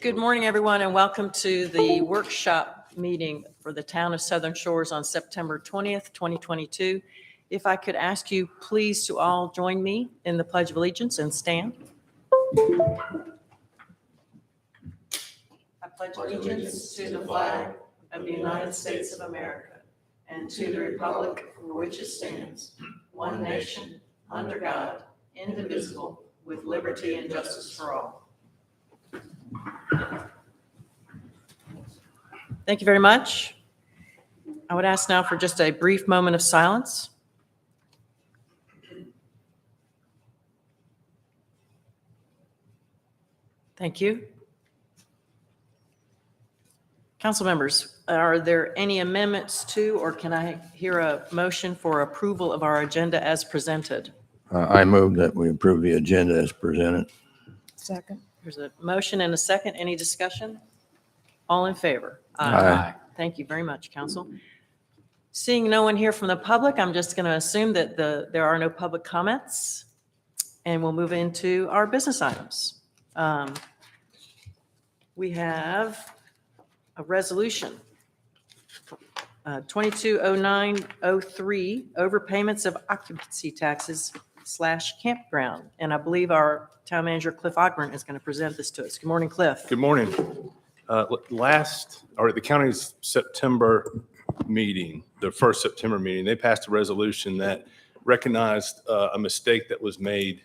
Good morning, everyone, and welcome to the workshop meeting for the Town of Southern Shores on September 20th, 2022. If I could ask you, please, to all join me in the Pledge of Allegiance and stand. I pledge allegiance to the flag of the United States of America and to the republic for which it stands, one nation, under God, indivisible, with liberty and justice for all. Thank you very much. I would ask now for just a brief moment of silence. Thank you. Council members, are there any amendments to, or can I hear a motion for approval of our agenda as presented? I move that we approve the agenda as presented. Second. There's a motion and a second. Any discussion? All in favor? Aye. Thank you very much, Council. Seeing no one here from the public, I'm just going to assume that there are no public comments, and we'll move into our business items. We have a resolution, 220903, overpayments of occupancy taxes / campground. And I believe our town manager, Cliff Ogburn, is going to present this to us. Good morning, Cliff. Good morning. The county's September meeting, the first September meeting, they passed a resolution that recognized a mistake that was made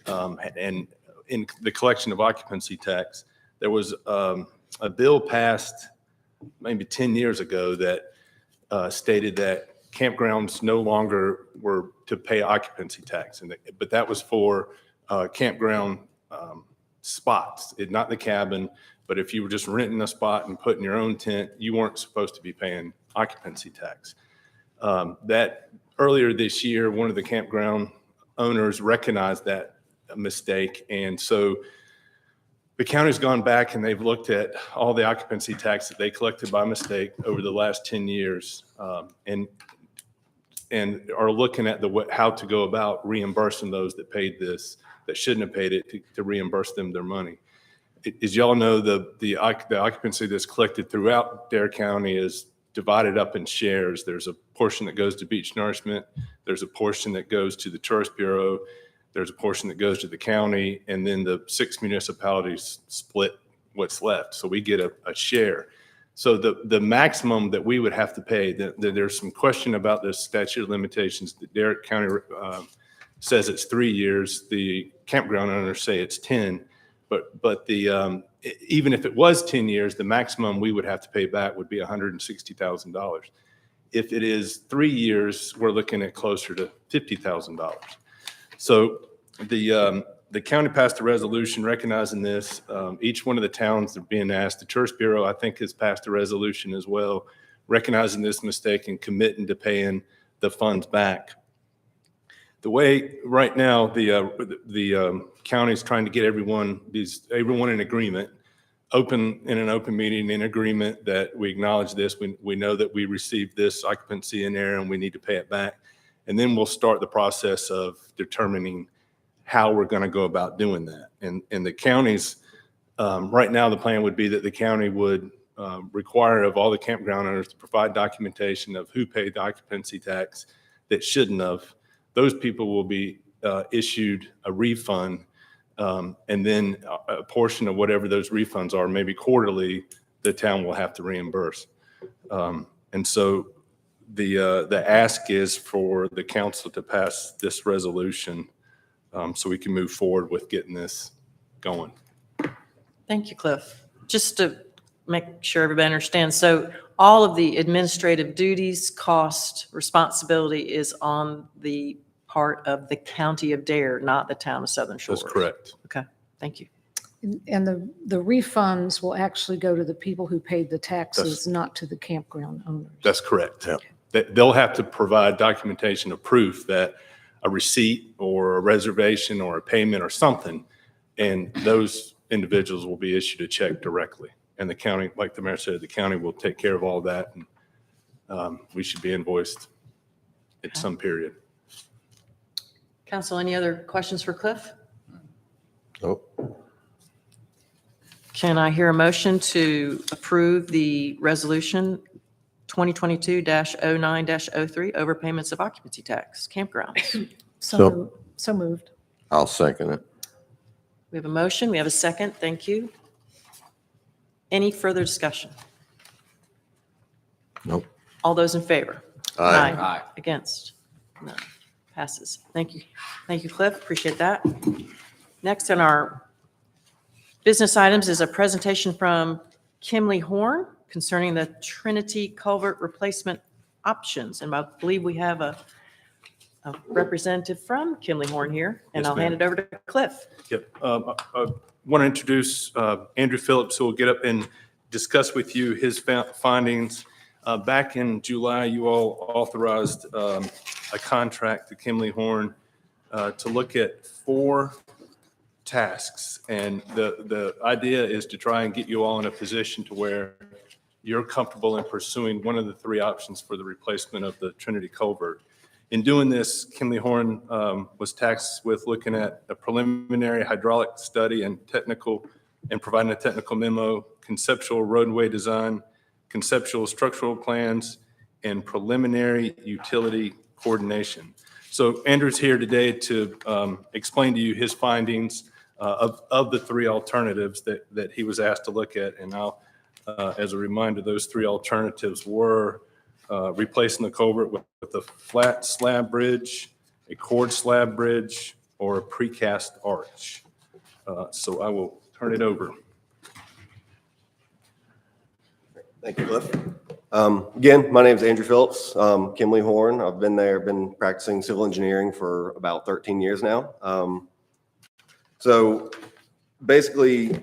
and in the collection of occupancy tax. There was a bill passed maybe 10 years ago that stated that campgrounds no longer were to pay occupancy tax, but that was for campground spots, not the cabin. But if you were just renting a spot and putting your own tent, you weren't supposed to be paying occupancy tax. That earlier this year, one of the campground owners recognized that mistake. And so the county's gone back and they've looked at all the occupancy tax that they collected by mistake over the last 10 years and are looking at how to go about reimbursing those that paid this, that shouldn't have paid it, to reimburse them their money. As y'all know, the occupancy that's collected throughout Dare County is divided up in shares. There's a portion that goes to Beach Nourishment. There's a portion that goes to the Tourist Bureau. There's a portion that goes to the county, and then the 6 municipalities split what's left. So we get a share. So the maximum that we would have to pay, there's some question about the statute of limitations. The Dare County says it's 3 years. The campground owners say it's 10. But even if it was 10 years, the maximum we would have to pay back would be $160,000. If it is 3 years, we're looking at closer to $50,000. So the county passed a resolution recognizing this. Each one of the towns that are being asked, the Tourist Bureau, I think, has passed a resolution as well, recognizing this mistake and committing to paying the funds back. The way right now the county's trying to get everyone in agreement, in an open meeting in agreement that we acknowledge this. We know that we received this occupancy in there and we need to pay it back. And then we'll start the process of determining how we're going to go about doing that. And the counties, right now the plan would be that the county would require of all the campground owners to provide documentation of who paid the occupancy tax that shouldn't have. Those people will be issued a refund, and then a portion of whatever those refunds are, maybe quarterly, the town will have to reimburse. And so the ask is for the council to pass this resolution so we can move forward with getting this going. Thank you, Cliff. Just to make sure everybody understands, so all of the administrative duties, cost, responsibility is on the part of the county of Dare, not the town of Southern Shores. That's correct. Okay, thank you. And the refunds will actually go to the people who paid the taxes, not to the campground owners. That's correct. Yeah. They'll have to provide documentation of proof that a receipt or a reservation or a payment or something, and those individuals will be issued a check directly. And the county, like the mayor said, the county will take care of all that, and we should be invoiced at some period. Council, any other questions for Cliff? Nope. Can I hear a motion to approve the resolution 2022-09-03, overpayments of occupancy tax, campgrounds? So- So moved. I'll second it. We have a motion, we have a second, thank you. Any further discussion? Nope. All those in favor? Aye. Against? None. Passes. Thank you. Thank you, Cliff. Appreciate that. Next on our business items is a presentation from Kimley Horn concerning the Trinity Culvert replacement options. And I believe we have a representative from Kimley Horn here, and Yes, I'll hand ma'am. it over to Cliff. Yep. I want to introduce Andrew Phillips, who will get up and discuss with you his findings. Back in July, you all authorized a contract to Kimley Horn to look at 4 tasks. And the idea is to try and get you all in a position to where you're comfortable in pursuing one of the 3 options for the replacement of the Trinity Culvert. In doing this, Kimley Horn was tasked with looking at a preliminary hydraulic study and providing a technical memo, conceptual roadway design, conceptual structural plans, and preliminary utility coordination. So Andrew's here today to explain to you his findings of the 3 alternatives that he was asked to look at. And I'll, as a reminder, those 3 alternatives were replacing the culvert with a flat slab bridge, a cord slab bridge, or a precast arch. So I will turn it over. Thank you, Cliff. Again, my name is Andrew Phillips, Kimley Horn. I've been practicing civil engineering for about 13 years now. So basically,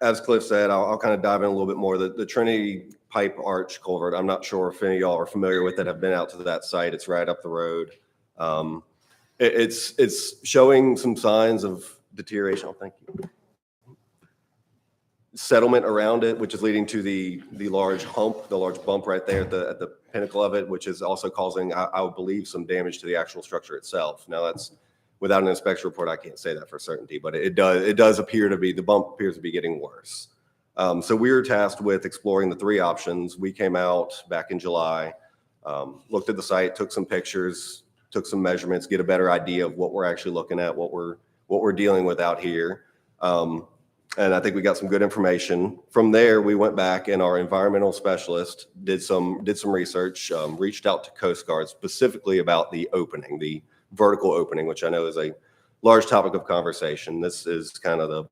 as Cliff said, I'll kind of dive in a little bit more. The Trinity Pipe Arch Culvert, I'm not sure if any of y'all are familiar with it, have been out to that site. It's right up the road. It's showing some signs of deterioration. Oh, thank you. Settlement around it, which is leading to the large hump, the large bump right there at the pinnacle of it, which is also causing, I would believe, some damage to the actual structure itself. Now, that's without an inspection report, I can't say that for certainty, but it does appear to be, the bump appears to be getting worse. So we were tasked with exploring the 3 options. We came out back in July, looked at the site, took some pictures, took some measurements, get a better idea of what we're actually looking at, what we're dealing with out here. And I think we got some good information. From there, we went back and our environmental specialist did some research, reached out to Coast Guard specifically about the opening, the vertical opening, which I know is a large topic of conversation. This is kind of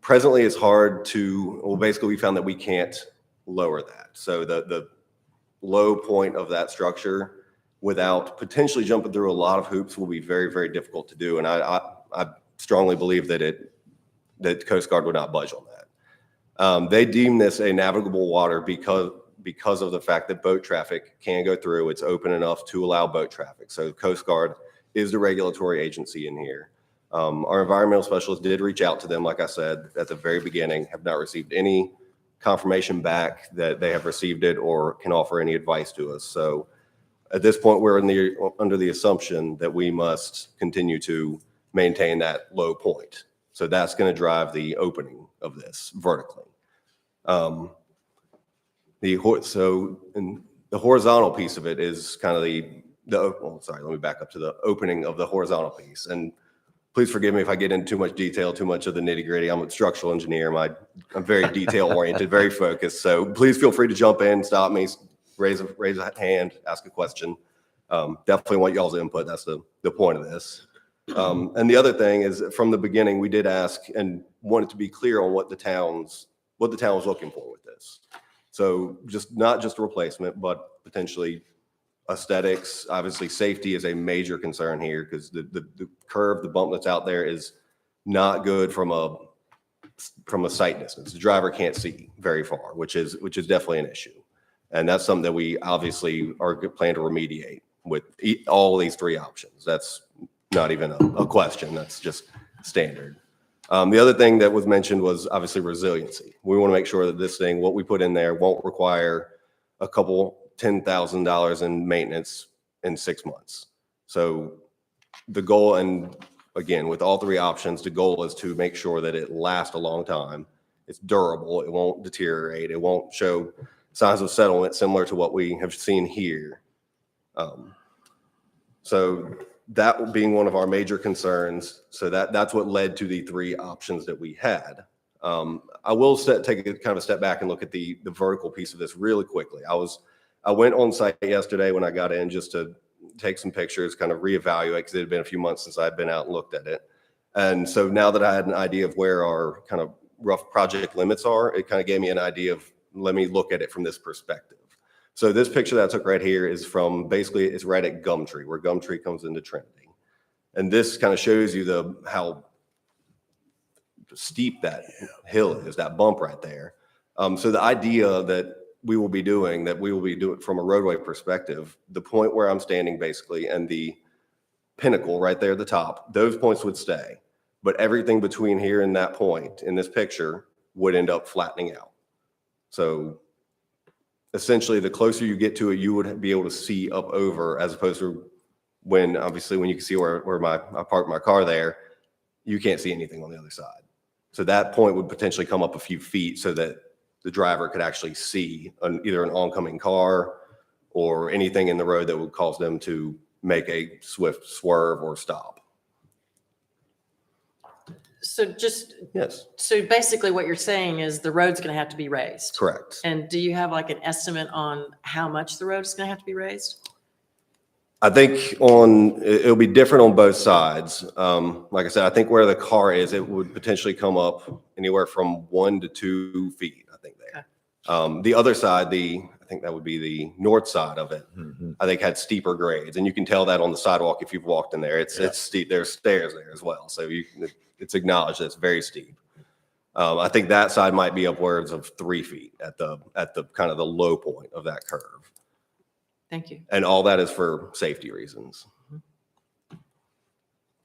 presently it's hard to, well, basically we found that we can't lower that. So the low point of that structure without potentially jumping through a lot of hoops will be very, very difficult to do. And I strongly believe that Coast Guard would not budge on that. They deem this a navigable water because of the fact that boat traffic can go through. It's open enough to allow boat traffic. So Coast Guard is the regulatory agency in here. Our environmental specialist did reach out to them, like I said, at the very beginning, have not received any confirmation back that they have received it or can offer any advice to us. So at this point, we're under the assumption that we must continue to maintain that low point. So that's going to drive the opening of this vertically. The horizontal piece of it is kind of let me back up to the opening of the horizontal piece. And please forgive me if I get into too much detail, too much of the nitty gritty. I'm a structural engineer. I'm very detail oriented, very focused. So please feel free to jump in, stop me, raise a hand, ask a question. Definitely want y'all's input. That's the point of this. And the other thing is, from the beginning, we did ask and wanted to be clear on what the town was looking for with this. So not just a replacement, but potentially aesthetics. Obviously, safety is a major concern here because the curve, the bump that's out there is not good from a sight distance. The driver can't see very far, which is definitely an issue. And that's something that we obviously are planning to remediate with all these three options. That's not even a question. That's just standard. The other thing that was mentioned was obviously resiliency. We want to make sure that this thing, what we put in there, won't require a couple $10,000 in maintenance in 6 months. So the goal, and again, with all three options, the goal is to make sure that it lasts a long time. It's durable. It won't deteriorate. It won't show signs of settlement similar to what we have seen here. So that being one of our major concerns. So that's what led to the three options that we had. I will take a kind of a step back and look at the vertical piece of this really quickly. I went on site yesterday when I got in just to take some pictures, kind of reevaluate, because it had been a few months since I'd been out and looked at it. And so now that I had an idea of where our kind of rough project limits are, it kind of gave me an idea of, let me look at it from this perspective. So this picture that I took right here is from, basically it's right at Gumtree, where Gumtree comes into Trinity. And this kind of shows you how steep that hill is, that bump right there. So the idea that we will be doing from a roadway perspective, the point where I'm standing basically and the pinnacle right there at the top, those points would stay. But everything between here and that point in this picture would end up flattening out. So essentially, the closer you get to it, you would be able to see up over, as opposed to obviously when you can see where I parked my car there, you can't see anything on the other side. So that point would potentially come up a few feet so that the driver could actually see either an oncoming car or anything in the road that would cause them to make a swift swerve or stop. Yes. So basically what you're saying is the road's going to have to be raised. Correct. And do you have like an estimate on how much the road is going to have to be raised? I think it'll be different on both sides. Like I said, I think where the car is, it would potentially come up anywhere from 1 to 2 feet, I think there. Okay. The other side, I think that would be the north side of it, I think had steeper grades. And you can tell that on the sidewalk if you've walked in there. It's steep. There's stairs there as well. So it's acknowledged that it's very steep. I think that side might be upwards of 3 feet at the kind of the low point of that curve. Thank you. And all that is for safety reasons. All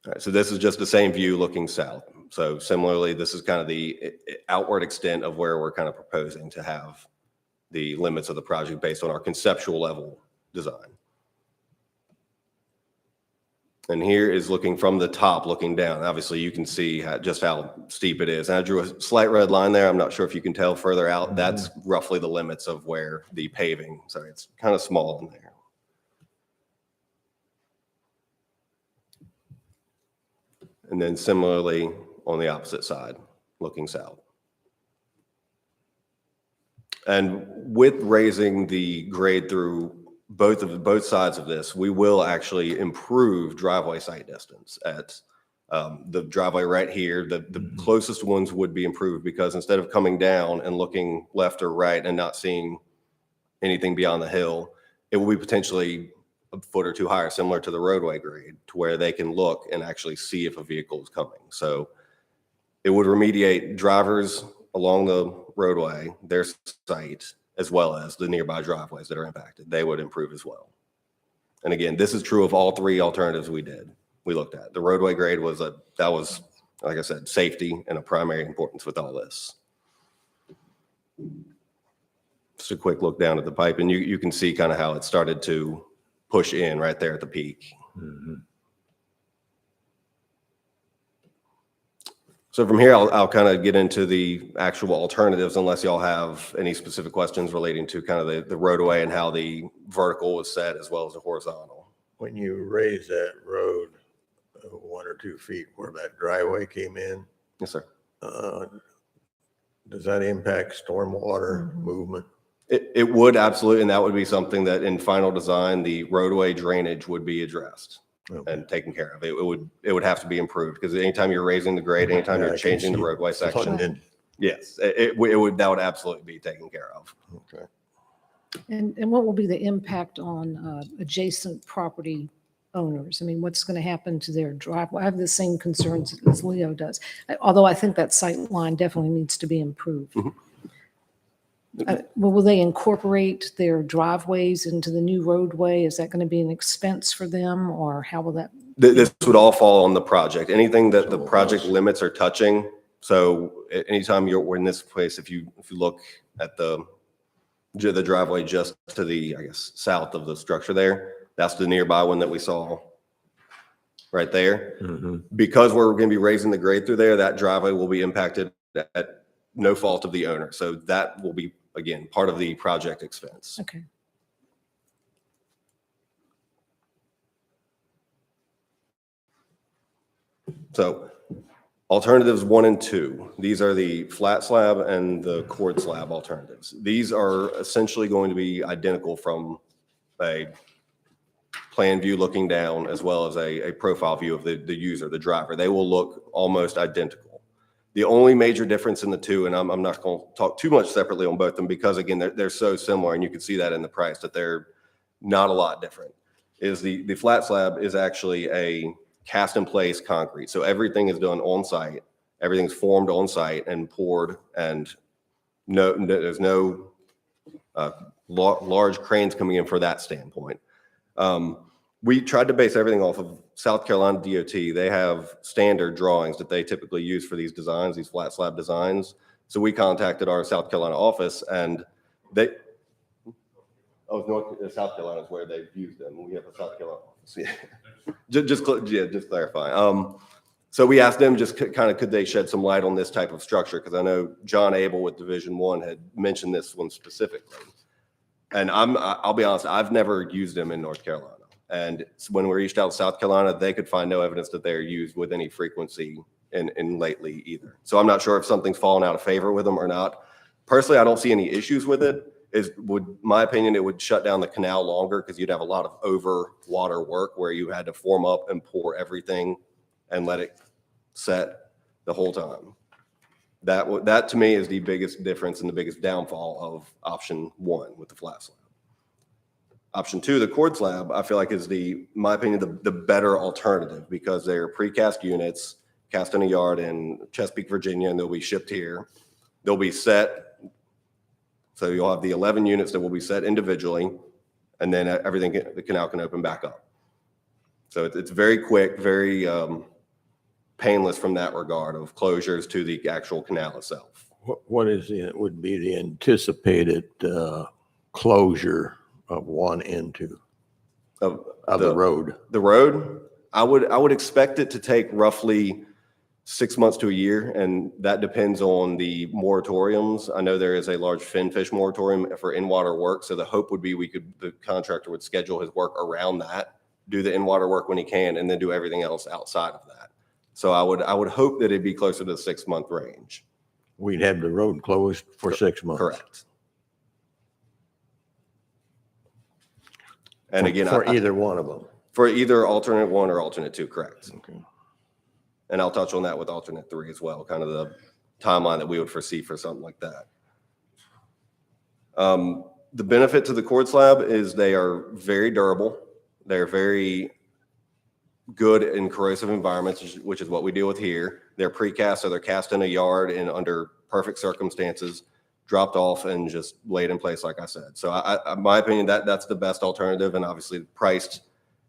right, so this is just the same view looking south. So similarly, this is kind of the outward extent of where we're kind of proposing to have the limits of the project based on our conceptual level design. And here is looking from the top, looking down. Obviously, you can see just how steep it is. And I drew a slight red line there. I'm not sure if you can tell further out. That's roughly the limits of where the paving, sorry, it's kind of small in there. And then similarly on the opposite side, looking south. And with raising the grade through both sides of this, we will actually improve driveway sight distance at the driveway right here. The closest ones would be improved because instead of coming down and looking left or right and not seeing anything beyond the hill, it will be potentially a foot or two higher, similar to the roadway grade, to where they can look and actually see if a vehicle is coming. So it would remediate drivers along the roadway, their sight, as well as the nearby driveways that are impacted. They would improve as well. And again, this is true of all three alternatives we looked at. The roadway grade that was, like I said, safety and a primary importance with all this. Just a quick look down at the pipe, and you can see kind of how it started to push in right there at the peak. So from here, I'll kind of get into the actual alternatives, unless y'all have any specific questions relating to kind of the roadway and how the vertical was set as well as the horizontal. When you raise that road 1 or 2 feet where that driveway came in, Yes, sir. does that impact stormwater movement? It would absolutely, and that would be something that in final design, the roadway drainage would be addressed. and taken care of. It would have to be improved because anytime you're raising the grade, anytime Yeah, I you're can changing the see roadway section, putting in- yes, it would, that would absolutely be taken care of. Okay. And what will be the impact on adjacent property owners? I mean, what's going to happen to their driveway? I have the same concerns as Leo does, although I think that sight line definitely needs to be improved. Well, will they incorporate their driveways into the new roadway? Is that going to be an expense for them, or how will that? This would all fall on the project. Anything that the project limits are touching. So anytime we're in this place, if you look at the driveway just to the, I guess, south of the structure there, that's the nearby one that we saw right there. Because we're going to be raising the grade through there, that driveway will be impacted at no fault of the owner. So that will be, again, part of the project expense. Okay. So alternatives 1 and 2, these are the flat slab and the cord slab alternatives. These are essentially going to be identical from a plan view looking down as well as a profile view of the user, the driver. They will look almost identical. The only major difference in the two, and I'm not going to talk too much separately on both of them because again, they're so similar and you can see that in the price that they're not a lot different, is the flat slab is actually a cast in place concrete. So everything is done on site. Everything's formed on site and poured, and there's no large cranes coming in for that standpoint. We tried to base everything off of South Carolina DOT. They have standard drawings that they typically use for these designs, these flat slab designs. So we contacted our South Carolina office, and South Carolina is where they've used them. We have a South Carolina office. Yeah. just clarify. So we asked them just kind of could they shed some light on this type of structure, because I know John Abel with Division 1 had mentioned this one specifically. And I'll be honest, I've never used them in North Carolina. And when we reached out to South Carolina, they could find no evidence that they're used with any frequency in lately either. So I'm not sure if something's fallen out of favor with them or not. Personally, I don't see any issues with it. My opinion, it would shut down the canal longer because you'd have a lot of over water work where you had to form up and pour everything and let it set the whole time. That to me is the biggest difference and the biggest downfall of option 1 with the flat slab. Option 2, the cord slab, I feel like is my opinion, the better alternative because they're precast units cast in a yard in Chesapeake, Virginia, and they'll be shipped here. They'll be set. So you'll have the 11 units that will be set individually, and then the canal can open back up. So it's very quick, very painless from that regard of closures to the actual canal itself. What would be the anticipated closure of 1 and 2 of the road? The road, I would expect it to take roughly 6 months to a year, and that depends on the moratoriums. I know there is a large finfish moratorium for in-water work, so the hope would be the contractor would schedule his work around that, do the in-water work when he can, and then do everything else outside of that. So I would hope that it'd be closer to the 6-month range. We'd have the road closed for 6 months. Correct. And again, For either one of them. for either alternate 1 or alternate 2, correct. Okay. And I'll touch on that with alternate 3 as well, kind of the timeline that we would foresee for something like that. The benefit to the cord slab is they are very durable. They're very good in corrosive environments, which is what we deal with here. They're precast, so they're cast in a yard and under perfect circumstances, dropped off and just laid in place, like I said. So my opinion, that's the best alternative, and obviously priced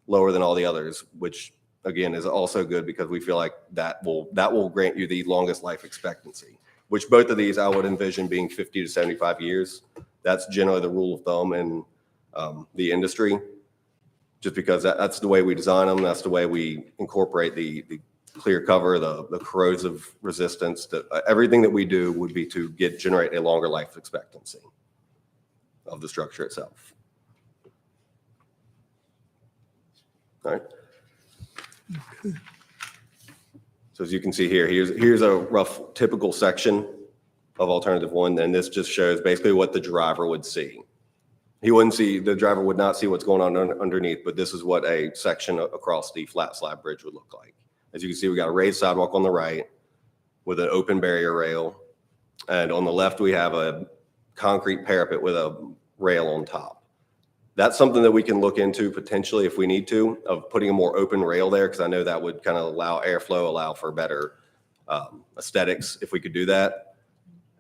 lower than all the others, which again is also good because we feel like that will grant you the longest life expectancy, which both of these I would envision being 50 to 75 years. That's generally the rule of thumb in the industry, just because that's the way we design them. That's the way we incorporate the clear cover, the corrosive resistance. Everything that we do would be to generate a longer life expectancy of the structure itself. All right. So as you can see here, here's a rough typical section of alternative 1, and this just shows basically what the driver would see. The driver would not see what's going on underneath, but this is what a section across the flat slab bridge would look like. As you can see, we got a raised sidewalk on the right with an open barrier rail. And on the left, we have a concrete parapet with a rail on top. That's something that we can look into potentially if we need to, of putting a more open rail there, because I know that would kind of allow airflow, allow for better aesthetics if we could do that.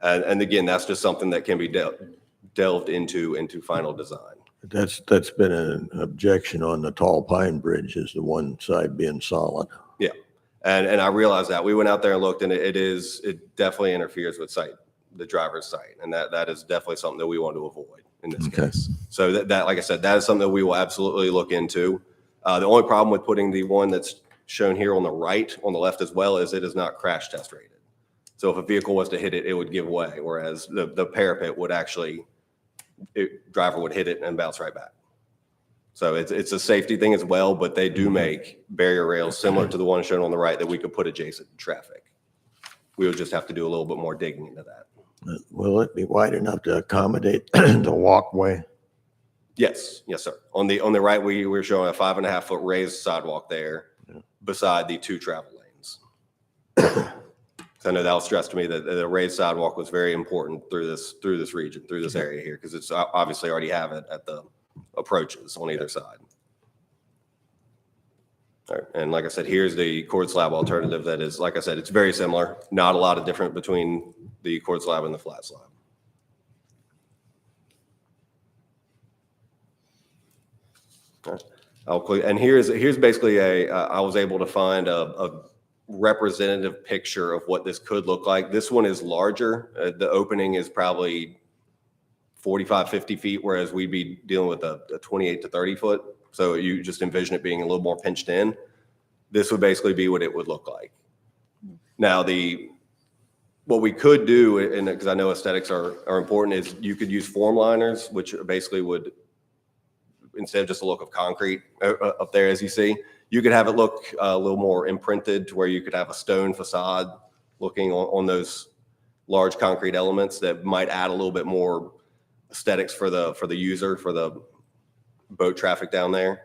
And again, that's just something that can be delved into final design. That's been an objection on the Tall Pine Bridge, is the one side being solid. Yeah. And I realized that. We went out there and looked, and it definitely interferes with the driver's sight. And that is definitely something that we want to avoid in this case. So that, like I said, that is something that we will absolutely look into. The only problem with putting the one that's shown here on the right, on the left as well, is it is not crash test rated. So if a vehicle was to hit it, it would give way, whereas the parapet would actually, driver would hit it and bounce right back. So it's a safety thing as well, but they do make barrier rails similar to the one shown on the right that we could put adjacent to traffic. We would just have to do a little bit more digging into that. Will it be wide enough to accommodate the walkway? Yes, sir. On the right, we're showing a 5.5 foot raised sidewalk there beside the 2 travel lanes. I know that was stressed to me that the raised sidewalk was very important through this region, through this area here, because it's obviously already have it at the approaches on either side. All right. And like I said, here's the cord slab alternative that is, like I said, it's very similar. Not a lot of difference between the cord slab and the flat slab. All right. And here's basically I was able to find a representative picture of what this could look like. This one is larger. The opening is probably 45, 50 feet, whereas we'd be dealing with a 28 to 30 foot. So you just envision it being a little more pinched in. This would basically be what it would look like. Now, what we could do, and because I know aesthetics are important, is you could use form liners, which basically would, instead of just a look of concrete up there, as you see, you could have it look a little more imprinted to where you could have a stone facade looking on those large concrete elements that might add a little bit more aesthetics for the user, for the boat traffic down there.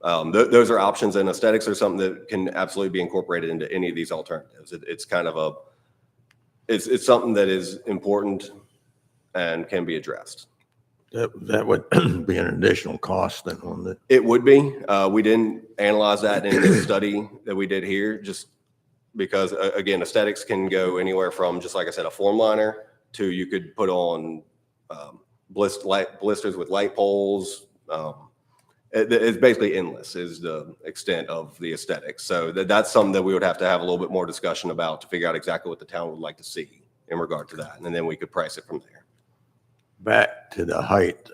Those are options, and aesthetics are something that can absolutely be incorporated into any of these alternatives. It's kind of it's something that is important and can be addressed. That would be an additional cost then on the. It would be. We didn't analyze that in the study that we did here, just because, again, aesthetics can go anywhere from, just like I said, a form liner to you could put on blisters with light poles. It's basically endless is the extent of the aesthetics. So that's something that we would have to have a little bit more discussion about to figure out exactly what the town would like to see in regard to that. And then we could price it from there. Back to the height.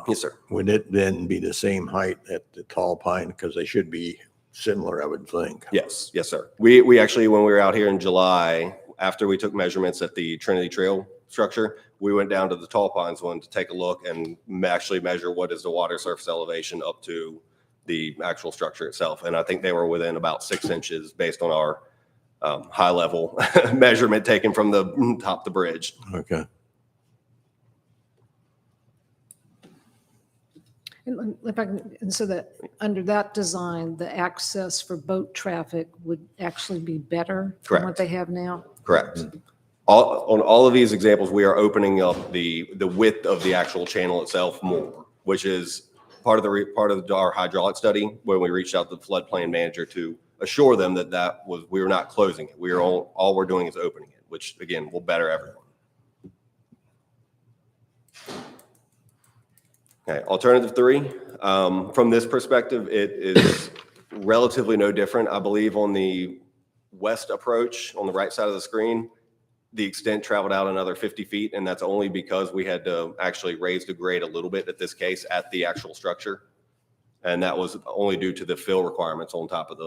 Yes, sir. Would it then be the same height at the Tall Pine? Because they should be similar, I would think. Yes, sir. We actually, when we were out here in July, after we took measurements at the Trinity Trail structure, we went down to the Tall Pines one to take a look and actually measure what is the water surface elevation up to the actual structure itself. And I think they were within about 6 inches based on our high level measurement taken from the top of the bridge. Okay. And if I can, and so that under that design, the access for boat traffic would actually be better than what Correct. they have now? Correct. On all of these examples, we are opening up the width of the actual channel itself more, which is part of our hydraulic study when we reached out to the floodplain manager to assure them that we were not closing it. All we're doing is opening it, which again will better everyone. Okay, alternative 3. From this perspective, it is relatively no different. I believe on the west approach on the right side of the screen, the extent traveled out another 50 feet, and that's only because we had to actually raise the grade a little bit at this case at the actual structure. And that was only due to the fill requirements on top of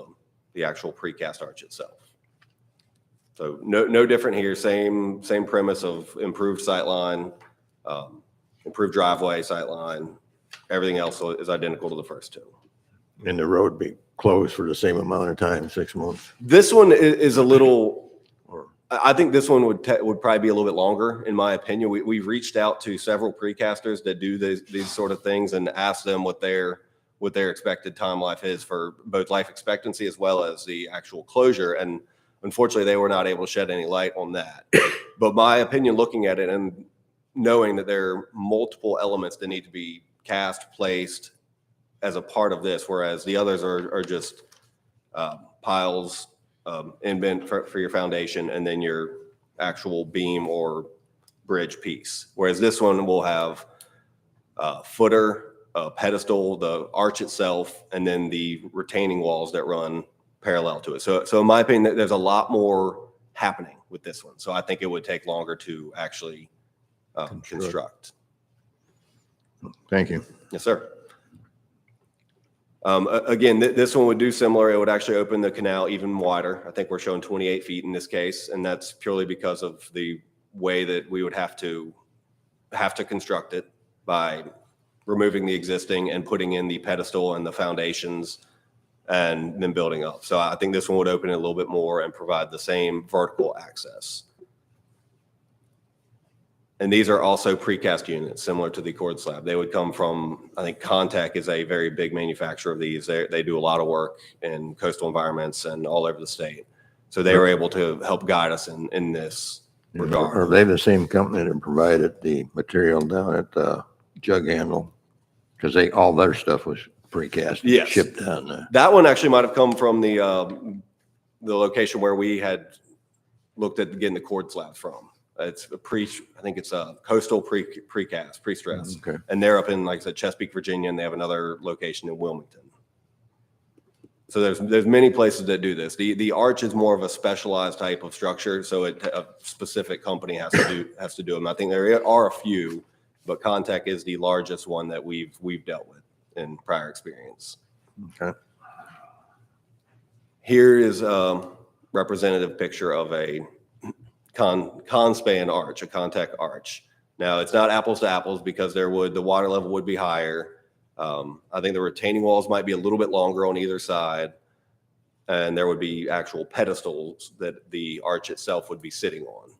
the actual precast arch itself. So no different here. Same premise of improved sightline, improved driveway, sightline. Everything else is identical to the first 2. And the road be closed for the same amount of time, 6 months? This one is a little, I think this one would probably be a little bit longer, in my opinion. We've reached out to several precasters that do these sort of things and asked them what their expected time life is for both life expectancy as well as the actual closure. And unfortunately, they were not able to shed any light on that. But my opinion, looking at it and knowing that there are multiple elements that need to be cast, placed as a part of this, whereas the others are just piles, invent for your foundation, and then your actual beam or bridge piece. Whereas this one will have footer, pedestal, the arch itself, and then the retaining walls that run parallel to it. So in my opinion, there's a lot more happening with this one. So I think it would take longer to actually construct. Thank you. Yes, sir. Again, this one would do similar. It would actually open the canal even wider. I think we're showing 28 feet in this case, and that's purely because of the way that we would have to construct it by removing the existing and putting in the pedestal and the foundations and then building up. So I think this one would open it a little bit more and provide the same vertical access. And these are also precast units, similar to the cord slab. They would come from, I think Contec is a very big manufacturer of these. They do a lot of work in coastal environments and all over the state. So they were able to help guide us in this regard. Are they the same company that provided the material down at Jug Handle? Because all their stuff was precast, Yes. shipped down there. That one actually might have come from the location where we had looked at getting the cord slabs from. It's I think it's a coastal precast, pre-stress. Okay. And they're up in, like I said, Chesapeake, Virginia, and they have another location in Wilmington. So there's many places that do this. The arch is more of a specialized type of structure, so a specific company has to do them. I think there are a few, but Contec is the largest one that we've dealt with in prior experience. Okay. Here is a representative picture of a Conspan arch, a Contec arch. Now, it's not apples to apples because the water level would be higher. I think the retaining walls might be a little bit longer on either side, and there would be actual pedestals that the arch itself would be sitting on.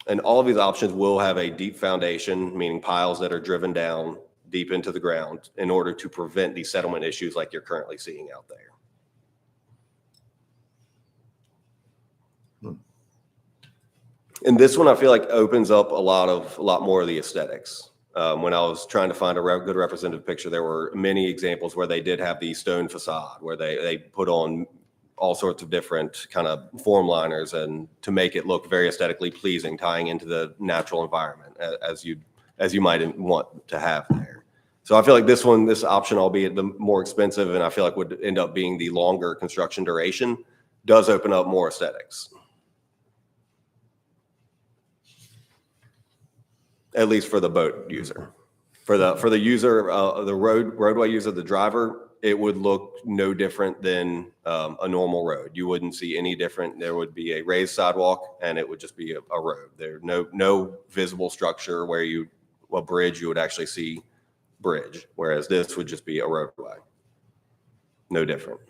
And all of these options will have a deep foundation, meaning piles that are driven down deep into the ground in order to prevent these settlement issues like you're currently seeing out there. And this one, I feel like opens up a lot more of the aesthetics. When I was trying to find a good representative picture, there were many examples where they did have the stone facade, where they put on all sorts of different kind of form liners and to make it look very aesthetically pleasing, tying into the natural environment as you might want to have there. So I feel like this option, albeit the more expensive, and I feel like would end up being the longer construction duration, does open up more aesthetics. At least for the boat user. For the user, the roadway user, the driver, it would look no different than a normal road. You wouldn't see any different. There would be a raised sidewalk, and it would just be a road. There's no visible structure where a bridge, you would actually see bridge, whereas this would just be a roadway. No different.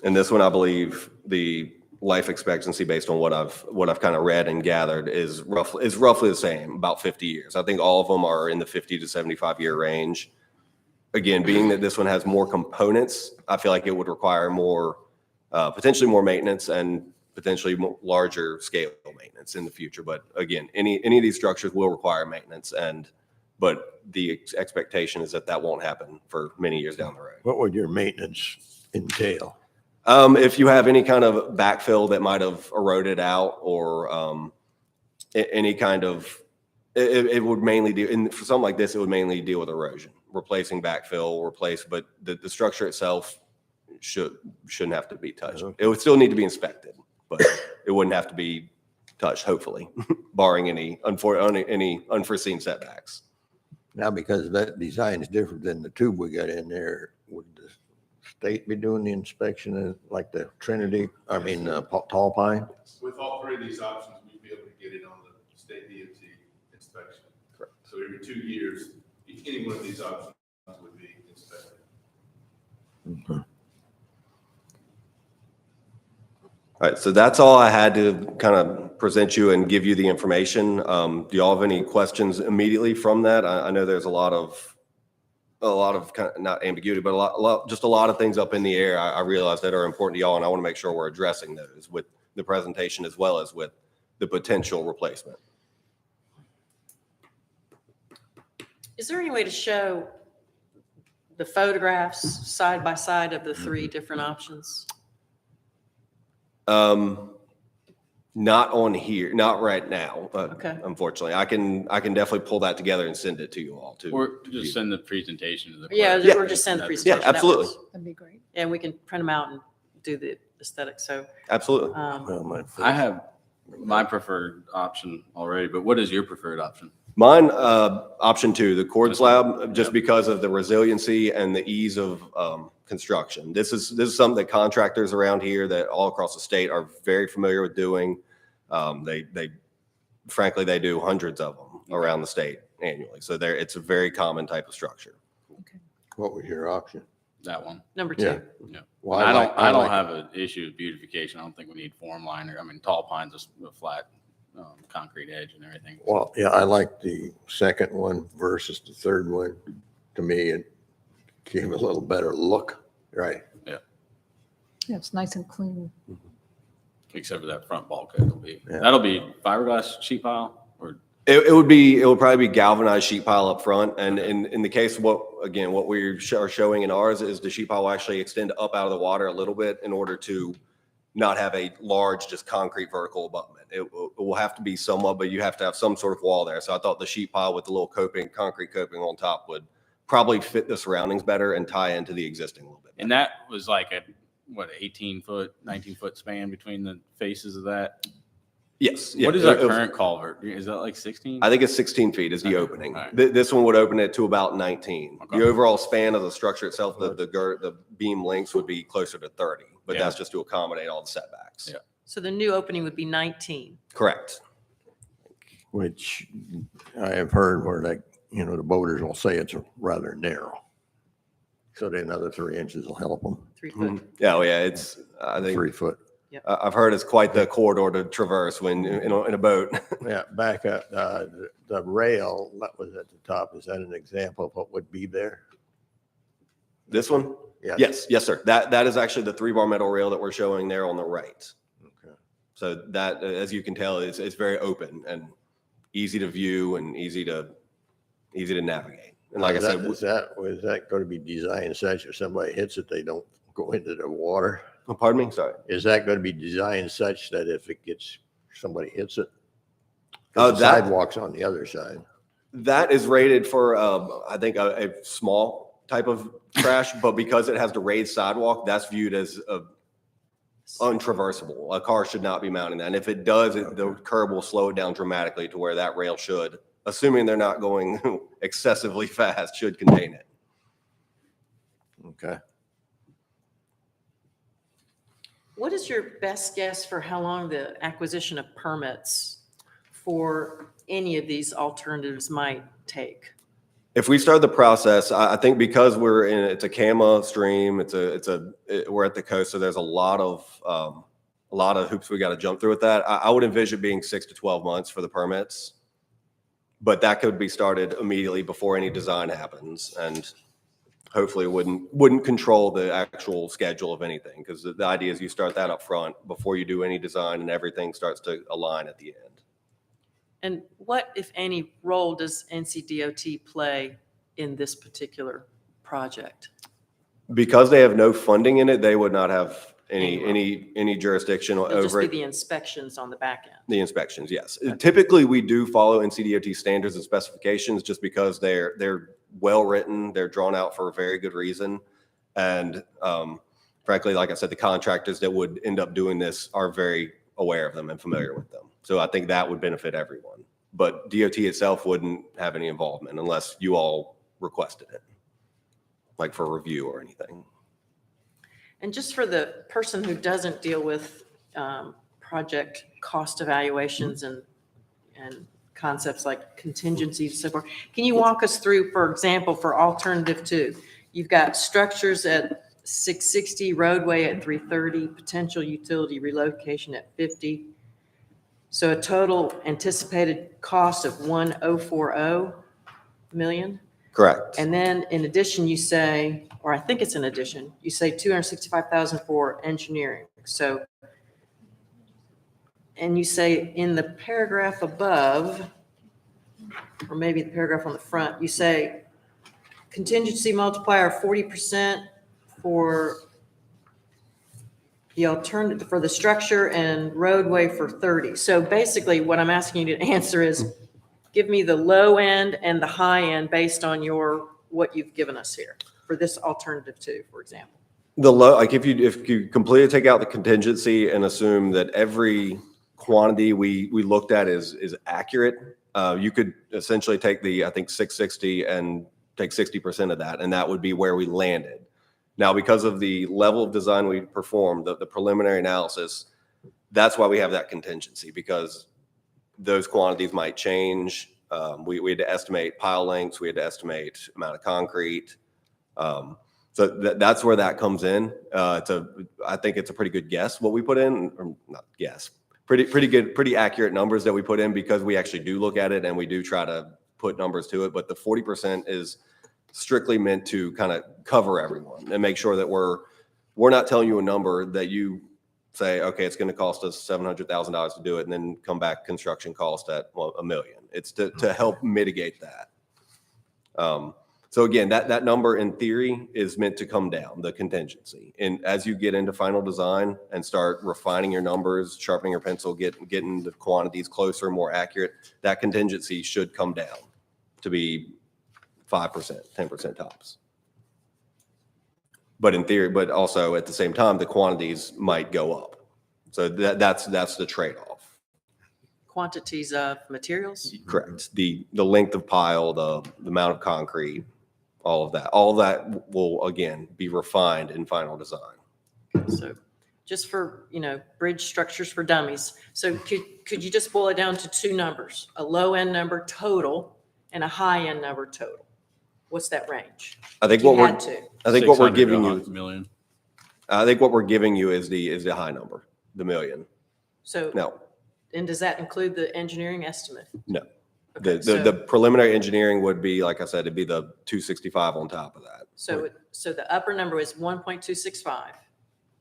And this one, I believe, the life expectancy based on what I've kind of read and gathered is roughly the same, about 50 years. I think all of them are in the 50 to 75 year range. Again, being that this one has more components, I feel like it would require more, potentially more maintenance and potentially larger scale maintenance in the future. But again, any of these structures will require maintenance, but the expectation is that won't happen for many years down the road. What would your maintenance entail? If you have any kind of backfill that might have eroded out or any kind of, it would mainly do, and for something like this, it would mainly deal with erosion, replacing backfill, but the structure itself shouldn't have to be touched. It would still need to be inspected, but it wouldn't have to be touched, hopefully, barring any unforeseen setbacks. Now, because that design is different than the tube we got in there, would the state be doing the inspection like the Tall Pine? With all three of these options, we'd be able to get it on the state DOT inspection. Correct. So every 2 years, any one of these options would be inspected. Okay. All right, so that's all I had to kind of present you and give you the information. Do y'all have any questions immediately from that? I know there's a lot of kind of, not ambiguity, but just a lot of things up in the air. I realize that are important to y'all, and I want to make sure we're addressing those with the presentation as well as with the potential replacement. Is there any way to show the photographs side by side of the three different options? Not on here, not right now, but Okay. unfortunately, I can definitely pull that together and send it to you all too. Or just send the presentation to the. Yeah, clerk. or just send the That's- presentation. Yeah, absolutely. That works. That'd be great. And we can print them out and do the aesthetics. So, Absolutely. Well, my first- I have my preferred option already, but what is your preferred option? Mine, option 2, the cord This slab, one? just Yep. because of the resiliency and the ease of construction. This is something that contractors around here that all across the state are very familiar with doing. They frankly, they do hundreds of them around the state annually. So it's a very common type of structure. What was your option? That one. number Yeah. 2. Well, I don't, I don't like- have an issue with beautification. I don't think we need form liner. I mean, tall pines is a flat, concrete edge and everything. Well, yeah, I like the second one versus the third one. To me, it gave a little better look, right? Yeah, it's nice and clean. Except for that front bulkhead will be, Yeah. that'll be fiberglass sheet pile or, It would probably be galvanized sheet pile up front. And in the case of what we are showing in ours is the sheet pile will actually extend up out of the water a little bit in order to not have a large, just concrete vertical abutment. It will have to be somewhat, but you have to have some sort of wall there. So I thought the sheet pile with the little concrete coping on top would probably fit the surroundings better and tie into the existing a little bit. and that was like a, what, 18-foot, 19-foot span between the faces of that? Yes. yeah, What is our it was- current culvert? Is that like 16? I think it's 16 feet is the Okay, opening. all right. This one would open it to about 19. Okay. The overall span of the structure itself, the beam lengths would be closer to 30, but Yeah. that's just to accommodate all the setbacks. Yeah. So the new opening would be 19. Correct. Which I have heard where the boaters will say it's rather narrow. So then another 3 inches will help them, 3 foot. Mhm. Yeah, oh yeah, it's, I think, 3 foot. I've heard it's quite the corridor to traverse when in a boat. Yeah, back up, the rail that was at the top, is that an example of what would be there? This one? Yes. Yes, sir. That is actually the 3-bar metal rail that we're showing there on the right. Okay. So that, as you can tell, it's very open and easy to view and easy to navigate. And like I said, is that going to be designed such if somebody hits it, they don't go into the water? pardon me, sorry. Is that going to be designed such that if somebody hits it? 'Cause Oh, the that- sidewalk's on the other side. That is rated for, I think, a small type of crash, but because it has the raised sidewalk, that's viewed as untraversable. A car should not be mounting that. And if it does, the curb will slow it down dramatically to where that rail should, assuming they're not going excessively fast, should contain it. Okay. What is your best guess for how long the acquisition of permits for any of these alternatives might take? If we start the process, I think because it's a CAMA stream, we're at the coast, so there's a lot of hoops we got to jump through with that. I would envision it being 6 to 12 months for the permits, but that could be started immediately before any design happens, and hopefully wouldn't control the actual schedule of anything, because the idea is you start that up front before you do any design, and everything starts to align at the end. And what, if any, role does NCDOT play in this particular project? Because they have no funding in it, they would not have any jurisdiction It'll just over be it. the inspections on the back end. The inspections, yes. Typically, we do follow NCDOT standards and specifications just because they're well-written, they're drawn out for a very good reason. And frankly, like I said, the contractors that would end up doing this are very aware of them and familiar with them. So I think that would benefit everyone. But DOT itself wouldn't have any involvement unless you all requested it, like for review or anything. And just for the person who doesn't deal with project cost evaluations and concepts like contingencies and so forth, can you walk us through, for example, for alternative 2, you've got structures at 660, roadway at 330, potential utility relocation at 50. So a total anticipated cost of 1,040 million. Correct. And then in addition, you say, or I think it's in addition, you say 265,000 for engineering. So, and you say in the paragraph above, or maybe the paragraph on the front, you say contingency multiplier of 40% for the alternative, for the structure, and roadway for 30. So basically what I'm asking you to answer is, give me the low end and the high end based on what you've given us here for this alternative two, for example. The low, like if you completely take out the contingency and assume that every quantity we looked at is accurate, you could essentially take I think 660 and take 60% of that, and that would be where we landed. Now, because of the level of design we performed, the preliminary analysis, that's why we have that contingency, because those quantities might change. We had to estimate pile lengths, we had to estimate amount of concrete. So that's where that comes in. I think it's a pretty good guess what we put in, or not guess, pretty good, pretty accurate numbers that we put in, because we actually do look at it and we do try to put numbers to it. But the 40% is strictly meant to kind of cover everyone and make sure that we're not telling you a number that you say, okay, it's going to cost us $700,000 to do it, and then come back construction cost at $1 million. It's to help mitigate that. So again, that number in theory is meant to come down, the contingency. And as you get into final design and start refining your numbers, sharpening your pencil, getting the quantities closer, more accurate, that contingency should come down to be 5%, 10% tops. But in theory, but also at the same time, the quantities might go up. So that's the trade-off. Quantities of materials? Correct. The length of pile, the amount of concrete, all of that will again be refined in final design. So just for, bridge structures for dummies. So could you just boil it down to two numbers, a low end number total and a high end number total? What's that range? I think You what had to. we're giving you, million. I think what we're giving you is the high number, the million. So, No, and does that include the engineering estimate? no. Okay, The preliminary engineering would be, like I said, it'd be the 265 on top of that. So the upper number is 1.265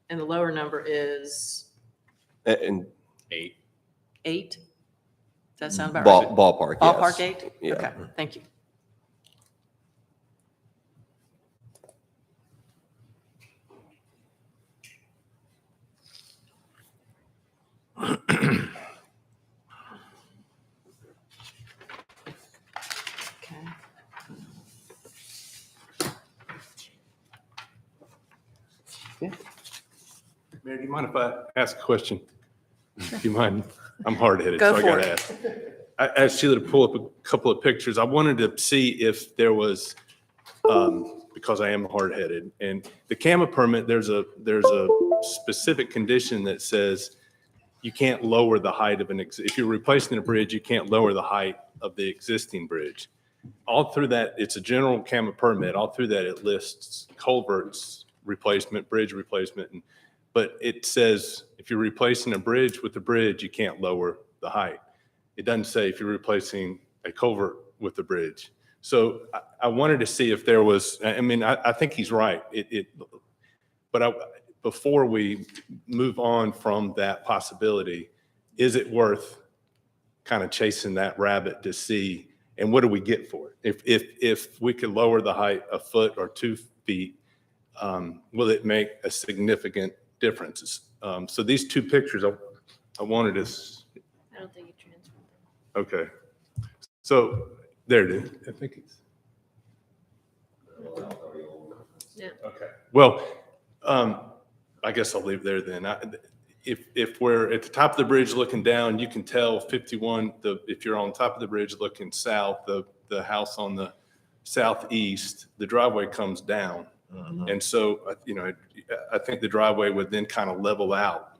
and the lower number is And 8. 8? Does that sound about right? ballpark, yes. Ballpark 8? Yeah. Okay, thank you. Okay. Mayor, do you mind if I ask a question? Do you mind? I'm hard-headed, Go so I for gotta it. ask. I asked Sheila to pull up a couple of pictures. I wanted to see if there was, because I am hard-headed, and the CAMA permit, there's a specific condition that says you can't lower the height of if you're replacing a bridge, you can't lower the height of the existing bridge. All through that, it's a general CAMA permit. All through that, it lists culverts replacement, bridge replacement, but it says if you're replacing a bridge with a bridge, you can't lower the height. It doesn't say if you're replacing a culvert with a bridge. So I wanted to see if there was, I think he's right. Before we move on from that possibility, is it worth kind of chasing that rabbit to see, and what do we get for it? If we could lower the height a foot or 2 feet, will it make a significant difference? So these two pictures, I wanted to. I don't think you transferred them. Okay. So there it is. I think it's. Yeah. Okay. Well, I guess I'll leave there then. If we're at the top of the bridge looking down, you can tell 51, if you're on top of the bridge looking south, the house on the southeast, the driveway comes down. And so, I think the driveway would then kind of level out.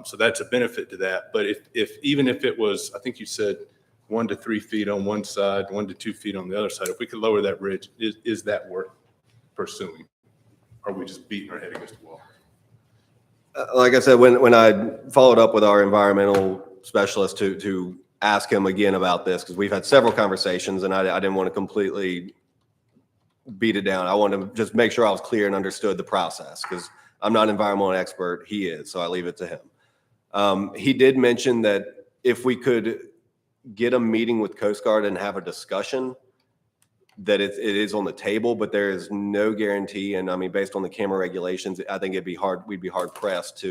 So that's a benefit to that. But even if it was, I think you said 1 to 3 feet on one side, 1 to 2 feet on the other side, if we could lower that bridge, is that worth pursuing? are we just beating our head against the wall? Like I said, when I followed up with our environmental specialist to ask him again about this, because we've had several conversations and I didn't want to completely beat it down. I wanted to just make sure I was clear and understood the process, because I'm not an environmental expert. He is, so I leave it to him. He did mention that if we could get a meeting with Coast Guard and have a discussion, that it is on the table, but there is no guarantee. And I mean, based on the camera regulations, I think we'd be hard pressed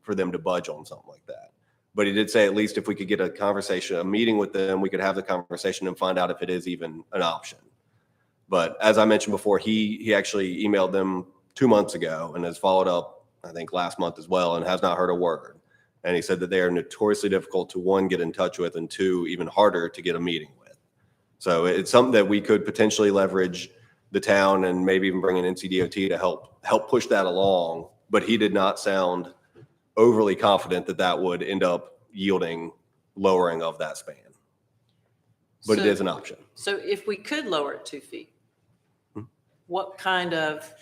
for them to budge on something like that. But he did say at least if we could get a meeting with them, we could have the conversation and find out if it is even an option. But as I mentioned before, he actually emailed them 2 months ago and has followed up, I think, last month as well, and has not heard a word. And he said that they are notoriously difficult to, one, get in touch with, and two, even harder to get a meeting with. So it's something that we could potentially leverage the town and maybe even bring in NCDOT to help push that along. But he did not sound overly confident that that would end up yielding lowering of that span. But it So- is an option. So if we could lower it 2 feet, what kind of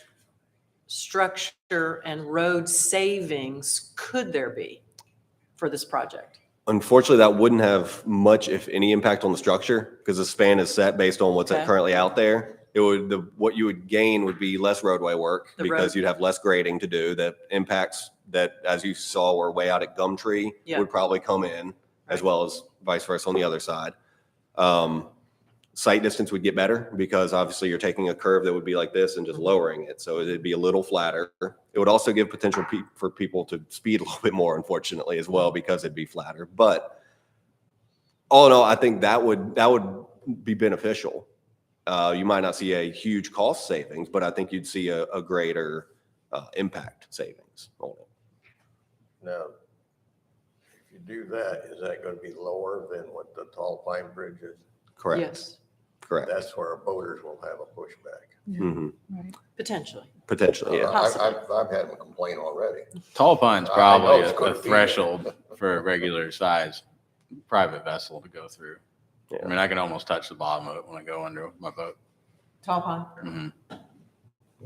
structure and road savings could there be for this project? Unfortunately, that wouldn't have much, if any, impact on the structure, because the span is set based on what's Okay. currently out there. What you would gain would be less roadway work, The because road- you'd have less grading to do. That impacts that, as you saw, were way out at Gumtree, Yeah. would probably come in, as Right. well as vice versa on the other side. Sight distance would get better, because obviously you're taking a curve that would be like this and just lowering it. So it'd be a little flatter. It would also give potential for people to speed a little bit more, unfortunately, as well, because it'd be flatter. But all in all, I think that would be beneficial. You might not see a huge cost savings, but I think you'd see a greater impact savings on it. Now, if you do that, is that going to be lower than what the Tall Pine Bridge is? Correct. Yes, Correct. That's where boaters will have a pushback. Mhm. Right. potentially. Potentially, yeah. I've had them complain already. Tall Pine's I know probably it's gonna a be threshold for a regular size private vessel to go through. Yeah. I mean, I can almost touch the bottom of it when I go under my boat. Tall pine. Mhm.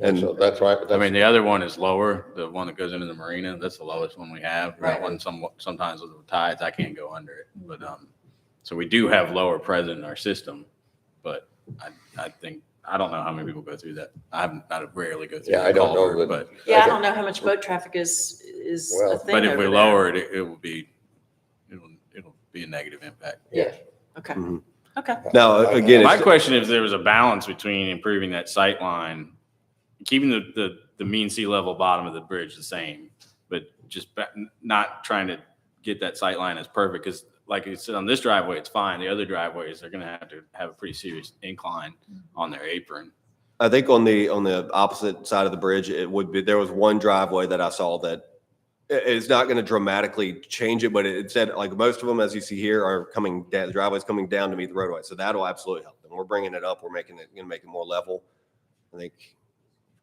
And so that's right. I mean, the other one is lower, the one that goes into the marina, that's the lowest one we have. Right. That one, sometimes with the tides, I can't go under it. But, so we do have lower present in our system, but I think, I don't know how many people go through that. I rarely go through Yeah, that I don't know culvert, that- but, Yeah, I don't know how much boat traffic is Well, a thing but if over we there. lower it, it'll be a negative impact. Yes. Okay, Mhm. okay. Now, again, My it's, question is, if there was a balance between improving that sight line, keeping the mean sea level bottom of the bridge the same, but just not trying to get that sight line as perfect, because like you said, on this driveway, it's fine. The other driveways, they're gonna have to have a pretty serious incline on their apron. I think on the opposite side of the bridge, it would be, there was one driveway that I saw that it's not going to dramatically change it, but it said, like, most of them, as you see here, are coming down, the driveway's coming down to meet the roadway. So that'll absolutely help them. We're bringing it up. We're going to make it more level. I think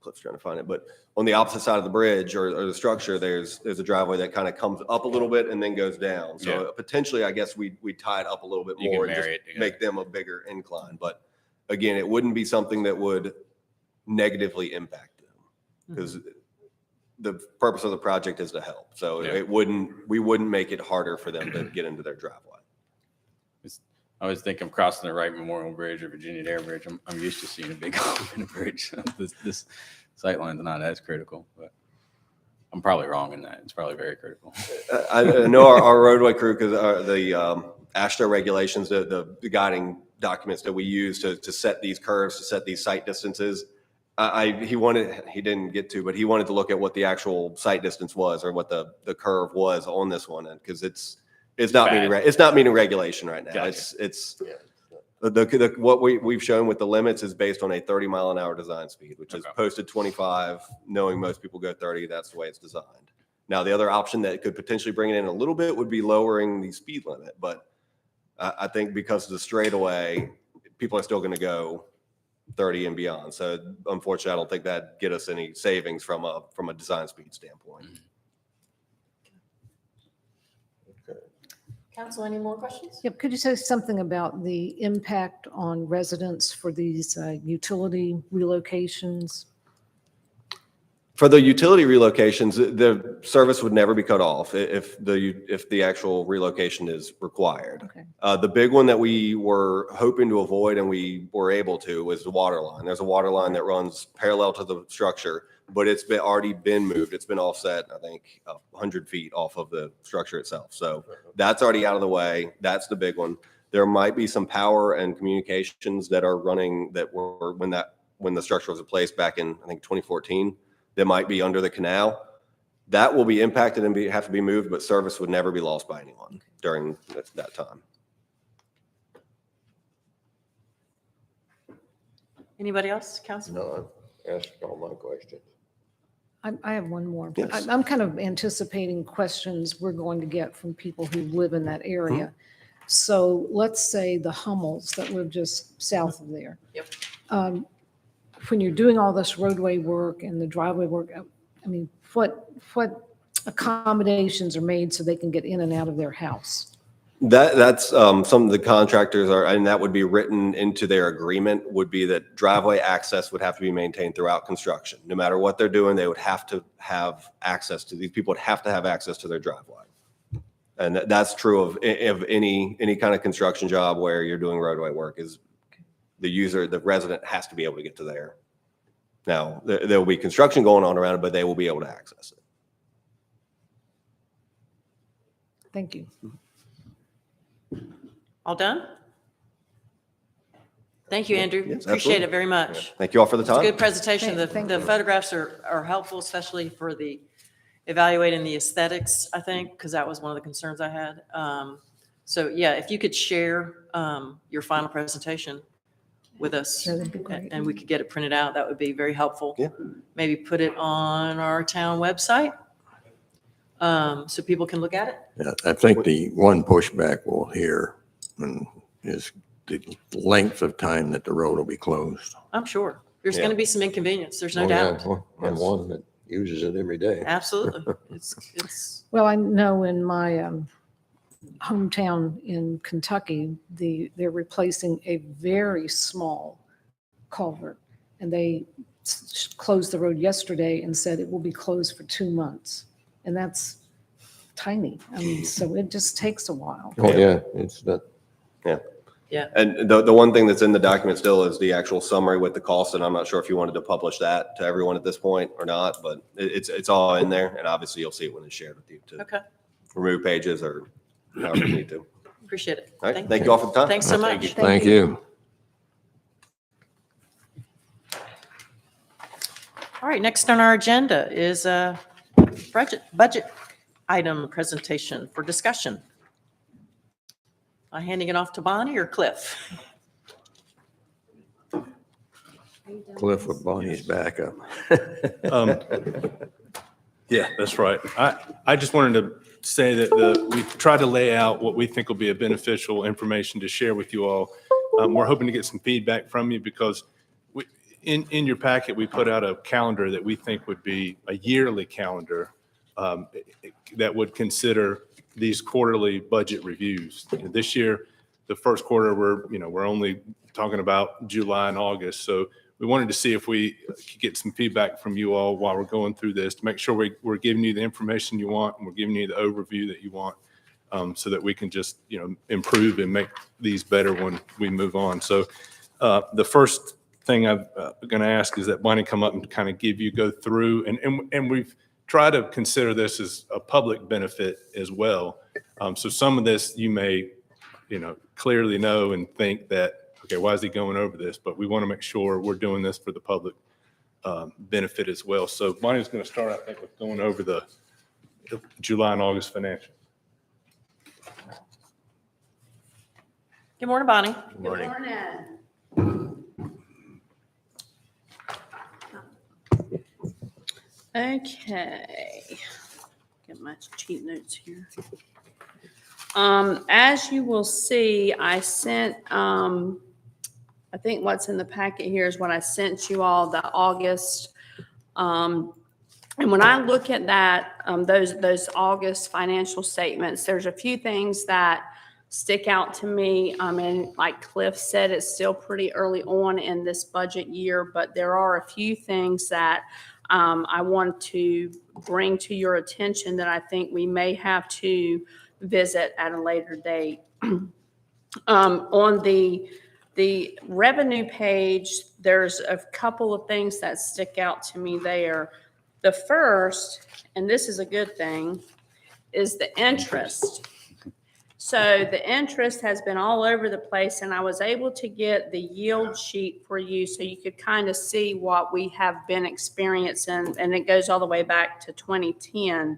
Cliff's trying to find it, but on the opposite side of the bridge or the structure, there's a driveway that kind of comes up a little bit and then goes down. So Yeah. potentially, I guess we tie it up a little bit You can more and marry just it together. make them a bigger incline. But again, it wouldn't be something that would negatively impact them, because the purpose of the project is to help. So Yeah. we wouldn't make it harder for them to get into their driveway. I always think I'm crossing the Wright Memorial Bridge or Virginia Dare Bridge. I'm used to seeing a big hump in a bridge. This sight line's not as critical, but I'm probably wrong in that. It's probably very critical. I know our roadway crew, because the ASHTO regulations, the guiding documents that we use to set these curves, to set these sight distances, he didn't get to, but he wanted to look at what the actual sight distance was, or what the curve was on this one, and because it's not meeting regulation right now. Gotcha. It's Yeah. what we've shown with the limits is based on a 30-mile-an-hour design speed, which is Okay. posted 25, knowing most people go 30. That's the way it's designed. Now, the other option that could potentially bring it in a little bit would be lowering the speed limit, but I think because of the straightaway, people are still going to go 30 and beyond. So unfortunately, I don't think that get us any savings from a design speed standpoint. Council, any more questions? Yep, could you say something about the impact on residents for these utility relocations? For the utility relocations, the service would never be cut off if the actual relocation is required. Okay. The big one that we were hoping to avoid and we were able to was the water line. There's a water line that runs parallel to the structure, but it's already been moved. It's been offset, I think, 100 feet off of the structure itself. So that's already out of the way. That's the big one. There might be some power and communications that are running that were when the structure was replaced back in, I think, 2014. That might be under the canal. That will be impacted and have to be moved, but service would never be lost by anyone during that time. Anybody else, Council? No, I asked all my questions. I have one more. Yes. I'm kind of anticipating questions we're going to get from people who live in that area. So let's say the Hummels that live just south of there. Yep. When you're doing all this roadway work and the driveway work, I mean, what accommodations are made so they can get in and out of their house? That's some of the contractors are, and that would be written into their agreement, would be that driveway access would have to be maintained throughout construction. No matter what they're doing, they would have to have access to, these people would have to have access to their driveway. And that's true of any kind of construction job where you're doing roadway work, is the resident has to be able to get to there. Now, there will be construction going on around it, but they will be able to access it. Thank you. All done? Thank you, Andrew. Yes, Appreciate absolutely. it very much. Thank you all for the It's a time. good presentation. Thank The you. photographs are helpful, especially for the evaluating the aesthetics, I think, because that was one of the concerns I had. So yeah, if you could share your final presentation with us, That'd be great. and we could get it printed out, that would be very helpful. Yeah. Maybe put it on our town website so people can look at it. Yeah, I think the one pushback we'll hear is the length of time that the road will be closed. I'm sure. There's Yeah. going to be some inconvenience. There's no Oh, yeah, doubt. well, I'm one that uses it every day. Absolutely. It's, Well, I know in my hometown in Kentucky, they're replacing a very small culvert. And they closed the road yesterday and said it will be closed for 2 months. And that's tiny. I mean, so it just takes a while. Oh, yeah, it's that. And the one thing that's in the document still is the actual summary with the cost, and I'm not sure if you wanted to publish that to everyone at this point or not, but it's all in there, and obviously you'll see it when it's shared with you to okay. remove pages or however you need to. Appreciate it. All right, thank you all for the time. Thanks so much. Thank you. All right, next on our agenda is a budget item presentation for discussion. Am I handing it off to Bonnie or Cliff? Cliff with Bonnie's backup. Yeah, that's right. I just wanted to say that we tried to lay out what we think will be a beneficial information to share with you all. We're hoping to get some feedback from you because in your packet, we put out a calendar that we think would be a yearly calendar that would consider these quarterly budget reviews. This year, the first quarter, we're only talking about July and August. So we wanted to see if we could get some feedback from you all while we're going through this to make sure we're giving you the information you want and we're giving you the overview that you want so that we can just, improve and make these better when we move on. So the first thing I'm going to ask is that Bonnie come up and kind of go through and we've tried to consider this as a public benefit as well. So some of this you may, clearly know and think that, okay, why is he going over this? But we want to make sure we're doing this for the public benefit as well. So Bonnie's going to start, I think, with going over the July and August financials. Good morning, Bonnie. Good morning. Okay, get my cheat notes here. As you will see, I sent, I think what's in the packet here is what I sent you all, the August. And when I look at that, those August financial statements, there's a few things that stick out to me. And like Cliff said, it's still pretty early on in this budget year, but there are a few things that I want to bring to your attention that I think we may have to visit at a later date. On the revenue page, there's a couple of things that stick out to me there. The first, and this is a good thing, is the interest. So the interest has been all over the place, and I was able to get the yield sheet for you so you could kind of see what we have been experiencing, and it goes all the way back to 2010.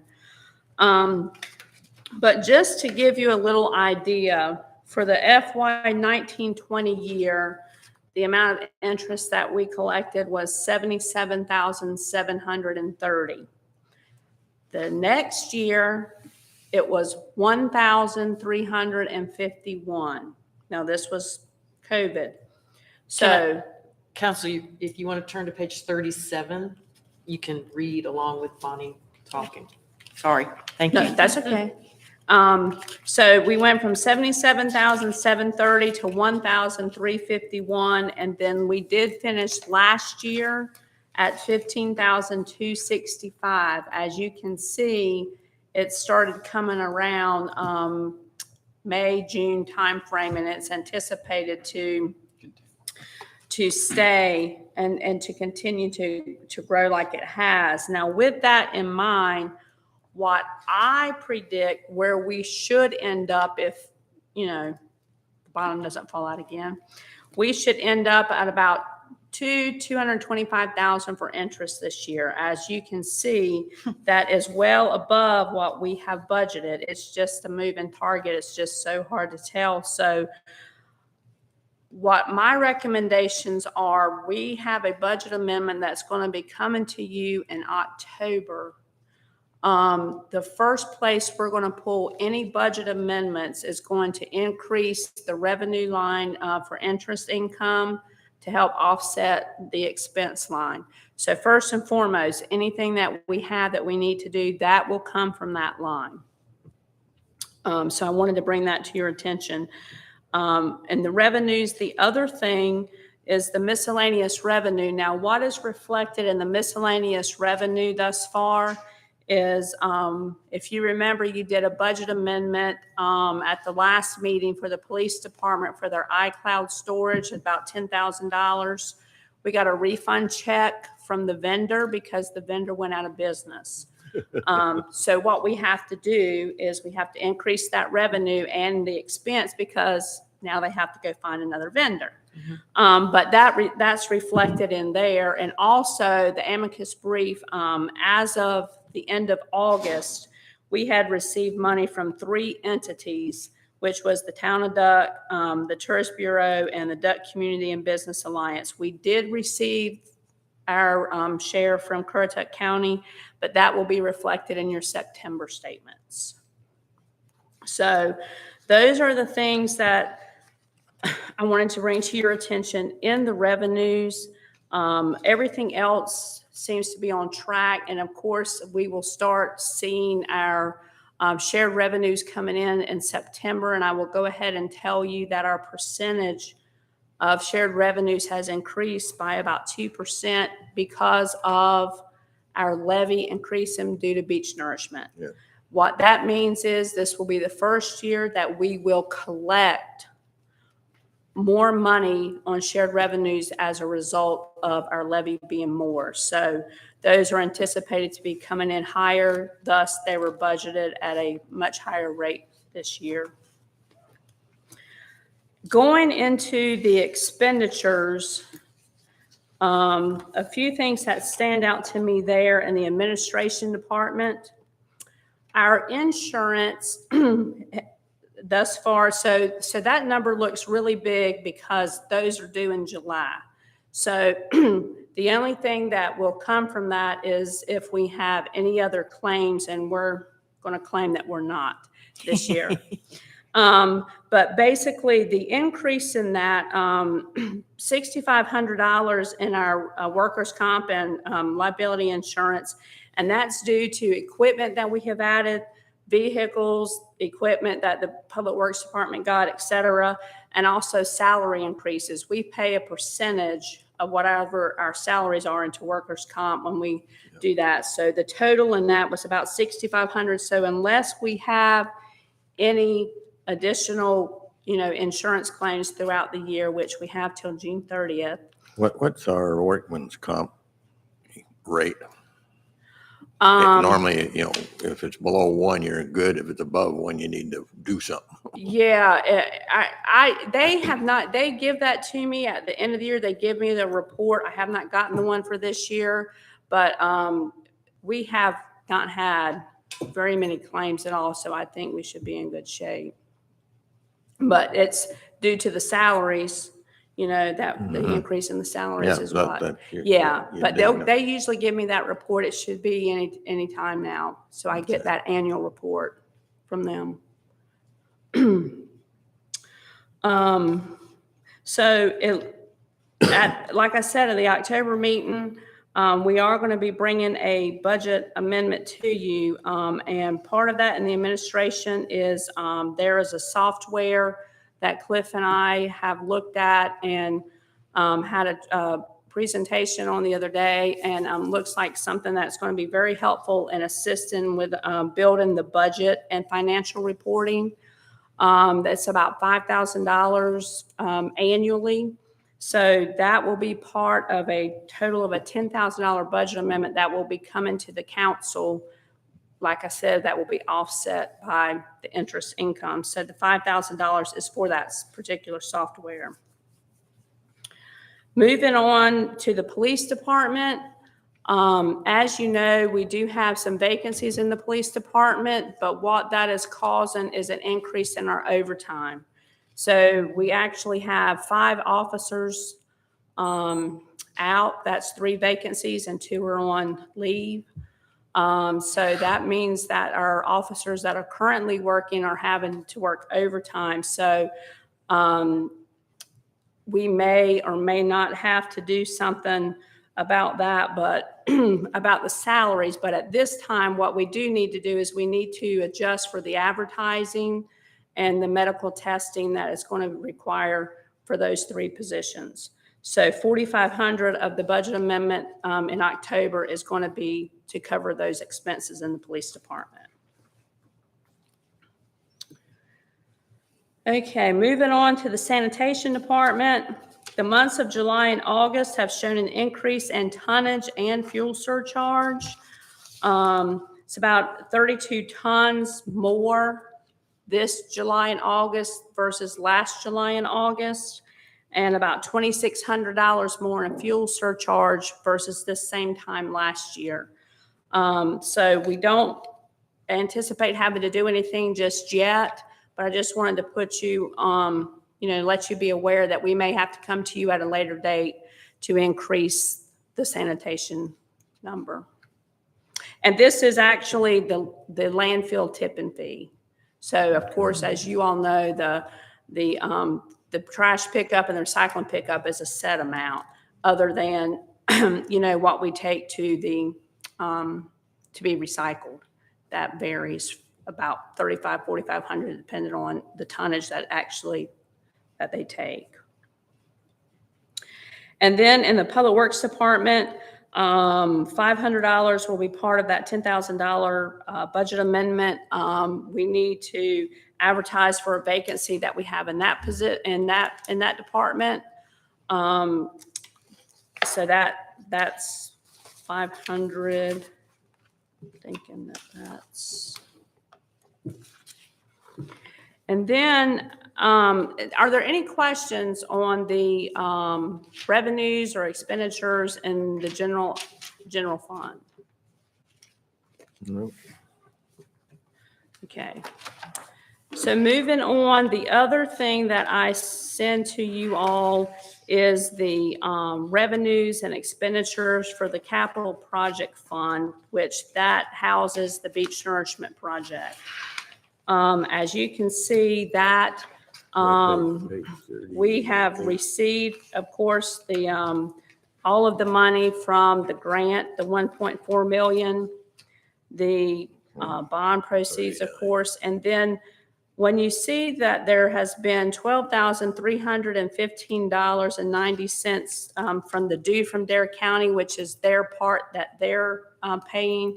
But just to give you a little idea, for the FY 1920 year, the amount of interest that we collected was $77,730. The next year, it was $1,351. Now, this was COVID. So, Council, if you want to turn to page 37, you can read along with Bonnie talking. Sorry, thank no, you. that's okay. So we went from 77,730 to 1,351, and then we did finish last year at 15,265. As you can see, it started coming around May, June timeframe, and it's anticipated to stay and to continue to grow like it has. Now, with that in mind, what I predict where we should end up if, the bottom doesn't fall out again, we should end up at about $225,000 for interest this year. As you can see, that is well above what we have budgeted. It's just a moving target. It's just so hard to tell. So what my recommendations are, we have a budget amendment that's going to be coming to you in October. The first place we're going to pull any budget amendments is going to increase the revenue line for interest income to help offset the expense line. So first and foremost, anything that we have that we need to do, that will come from that line. So I wanted to bring that to your attention. And the revenues, the other thing is the miscellaneous revenue. Now, what is reflected in the miscellaneous revenue thus far is, if you remember, you did a budget amendment at the last meeting for the police department for their iCloud storage, about $10,000. We got a refund check from the vendor because the vendor went out of business. So what we have to do is we have to increase that revenue and the expense because now they have to go find another vendor. But that's reflected in there. And also the amicus brief, as of the end of August, we had received money from 3 entities, which was the Town of Duck, the Tourist Bureau, and the Duck Community and Business Alliance. We did receive our share from Currituck County, but that will be reflected in your September statements. So those are the things that I wanted to bring to your attention in the revenues. Everything else seems to be on track. And of course, we will start seeing our shared revenues coming in September. And I will go ahead and tell you that our percentage of shared revenues has increased by about 2% because of our levy increasing due to beach nourishment. Yeah. What that means is this will be the first year that we will collect more money on shared revenues as a result of our levy being more. So those are anticipated to be coming in higher. Thus, they were budgeted at a much higher rate this year. Going into the expenditures, a few things that stand out to me there in the administration department. Our insurance thus far, so that number looks really big because those are due in July. So the only thing that will come from that is if we have any other claims, and we're going to claim that we're not this year. But basically the increase in that, $6,500 in our workers' comp and liability insurance, and that's due to equipment that we have added, vehicles, equipment that the Public Works Department got, et cetera, and also salary increases. We pay a percentage of whatever our salaries are into workers' comp when we do that. So the total in that was about 6,500. So unless we have any additional, insurance claims throughout the year, which we have till June 30th. What's our workman's comp rate? Um, Normally, if it's below 1, you're good. If it's above 1, you need to do something. Yeah, they give that to me at the end of the year. They give me the report. I have not gotten the one for this year, but we have not had very many claims at all, so I think we should be in good shape. But it's due to the salaries, that the increase in the salaries is what. But they usually give me that report. It should be any time now. So I get that annual report from them. Like I said, at the October meeting, we are going to be bringing a budget amendment to you. And part of that in the administration is there is a software that Cliff and I have looked at and had a presentation on the other day, and looks like something that's going to be very helpful in assisting with building the budget and financial reporting. That's about $5,000 annually. So that will be part of a total of a $10,000 budget amendment that will be coming to the council. Like I said, that will be offset by the interest income. So the $5,000 is for that particular software. Moving on to the police department. As you know, we do have some vacancies in the police department, but what that is causing is an increase in our overtime. So we actually have 5 officers out. That's 3 vacancies and 2 are on leave. So that means that our officers that are currently working are having to work overtime. So we may or may not have to do something about that, but about the salaries. But at this time, what we do need to do is we need to adjust for the advertising and the medical testing that is going to require for those 3 positions. So $4,500 of the budget amendment in October is going to be to cover those expenses in the police department. Okay, moving on to the sanitation department. The months of July and August have shown an increase in tonnage and fuel surcharge. It's about 32 tons more this July and August versus last July and August, and about $2,600 more in fuel surcharge versus this same time last year. So we don't anticipate having to do anything just yet, but I just wanted to put you, let you be aware that we may have to come to you at a later date to increase the sanitation number. And this is actually the landfill tipping fee. So of course, as you all know, the trash pickup and the recycling pickup is a set amount, other than what we take to the to be recycled. That varies about $3,500-$4,500 depending on the tonnage that they take. And then in the Public Works Department, $500 will be part of that $10,000 budget amendment. We need to advertise for a vacancy that we have in that in that department. So that's 500. Thinking that's. And then, are there any questions on the revenues or expenditures in the general fund? No. Okay. So moving on, the other thing that I send to you all is the revenues and expenditures for the capital project fund, which that houses the beach nourishment project. As you can see that we have received, of course, the all of the money from the grant, the 1.4 million, the bond proceeds, of course, and then when you see that there has been $12,315.90 from the due from Dare County, which is their part that they're paying,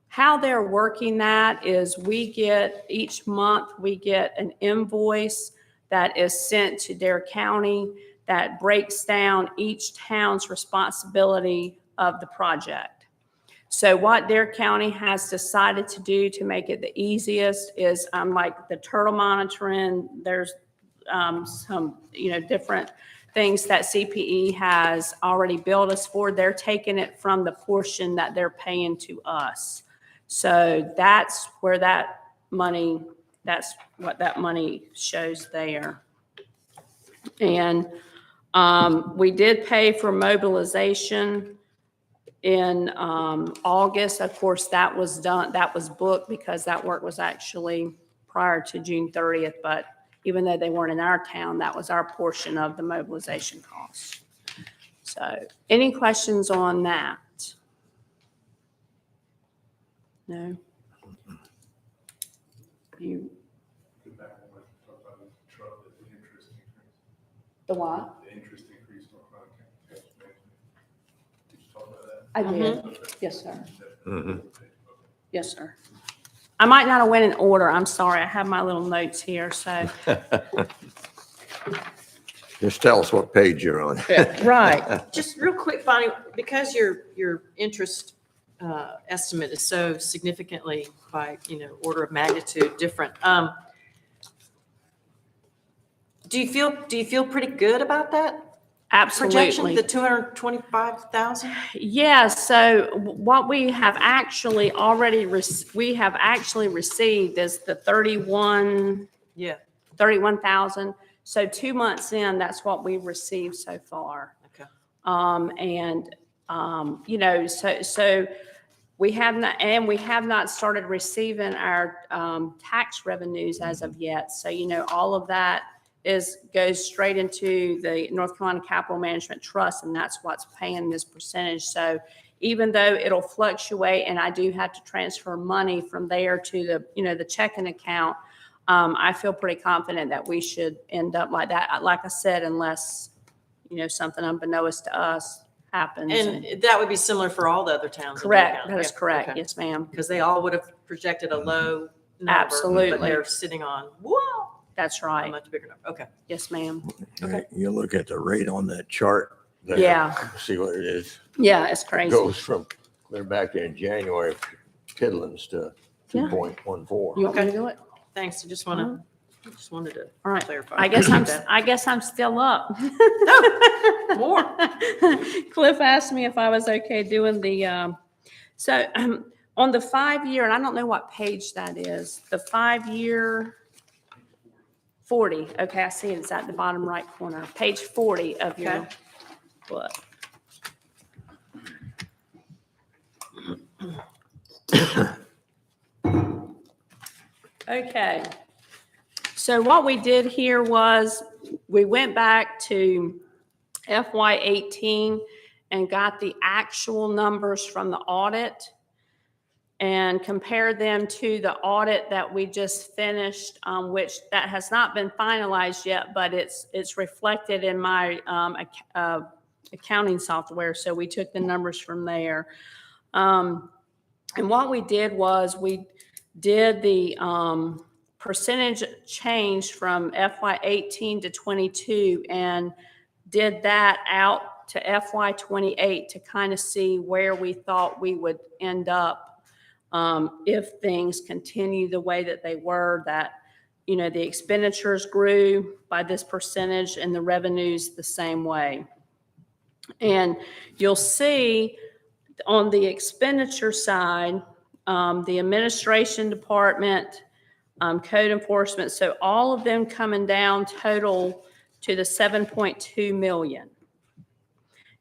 how they're working that is each month, we get an invoice that is sent to Dare County that breaks down each town's responsibility of the project. So what Dare County has decided to do to make it the easiest is like the turtle monitoring, there's some, different things that CPE has already billed us for. They're taking it from the portion that they're paying to us. So that's where that's what that money shows there. And we did pay for mobilization in August. Of course, that was booked because that work was actually prior to June 30th. But even though they weren't in our town, that was our portion of the mobilization costs. So any questions on that? No? You? The what? The interest increase on cash management. Did you talk about that? I did. Yes, sir. Yes, sir. I might not have went in order. I'm sorry. I have my little notes here, so. Just tell us what page you're on. Right. Just real quick, Bonnie, because your interest estimate is so significantly by, order of magnitude different. Do you feel pretty good about that projection, Absolutely. the 225,000? Yeah, so what we have actually received is the 31,000. So 2 months in, that's what we've received so far. Okay. So we have not started receiving our tax revenues as of yet. So, all of that goes straight into the North Carolina Capital Management Trust, and that's what's paying this percentage. So even though it'll fluctuate and I do have to transfer money from there to the checking account, I feel pretty confident that we should end up like that. Like I said, unless, something unbeknownst to us happens. And that would be similar for all the other towns? in Correct. Dare County? That is Yeah, correct. okay. Yes, ma'am. Because they all would have projected a low number. Absolutely. But they're sitting on, whoa, That's a right. much bigger number. Okay. Yes, ma'am. Okay. You look at the rate on that chart. there, Yeah. See what it is. Yeah, it's It crazy. goes from clear back in January, Tiddlins to Yeah. 2.14. You want me to do it? Thanks. I just wanted to All right. clarify. I guess I'm still up. More. Cliff asked me if I was okay doing the, on the 5-year, and I don't know what page that is, the 5-year 40. Okay, I see it. It's at the bottom right corner, page 40 of your Okay. book. Okay. So what we did here was we went back to FY18 and got the actual numbers from the audit and compared them to the audit that we just finished, which that has not been finalized yet, but it's reflected in my accounting software. So we took the numbers from there. And what we did was we did the percentage change from FY18 to 22 and did that out to FY28 to kind of see where we thought we would end up if things continue the way that they were, that, the expenditures grew by this percentage and the revenues the same way. And you'll see on the expenditure side, the administration department, code enforcement, so all of them coming down total to the 7.2 million.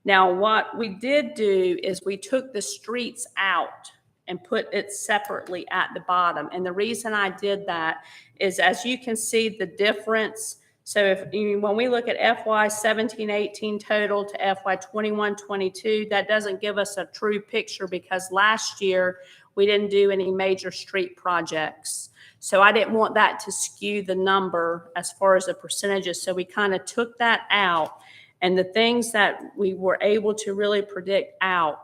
Now, what we did do is we took the streets out and put it separately at the bottom. And the reason I did that is, as you can see, the difference. So when we look at FY 17-18 total to FY 21-22, that doesn't give us a true picture because last year we didn't do any major street projects. So I didn't want that to skew the number as far as the percentages. So we kind of took that out. And the things that we were able to really predict out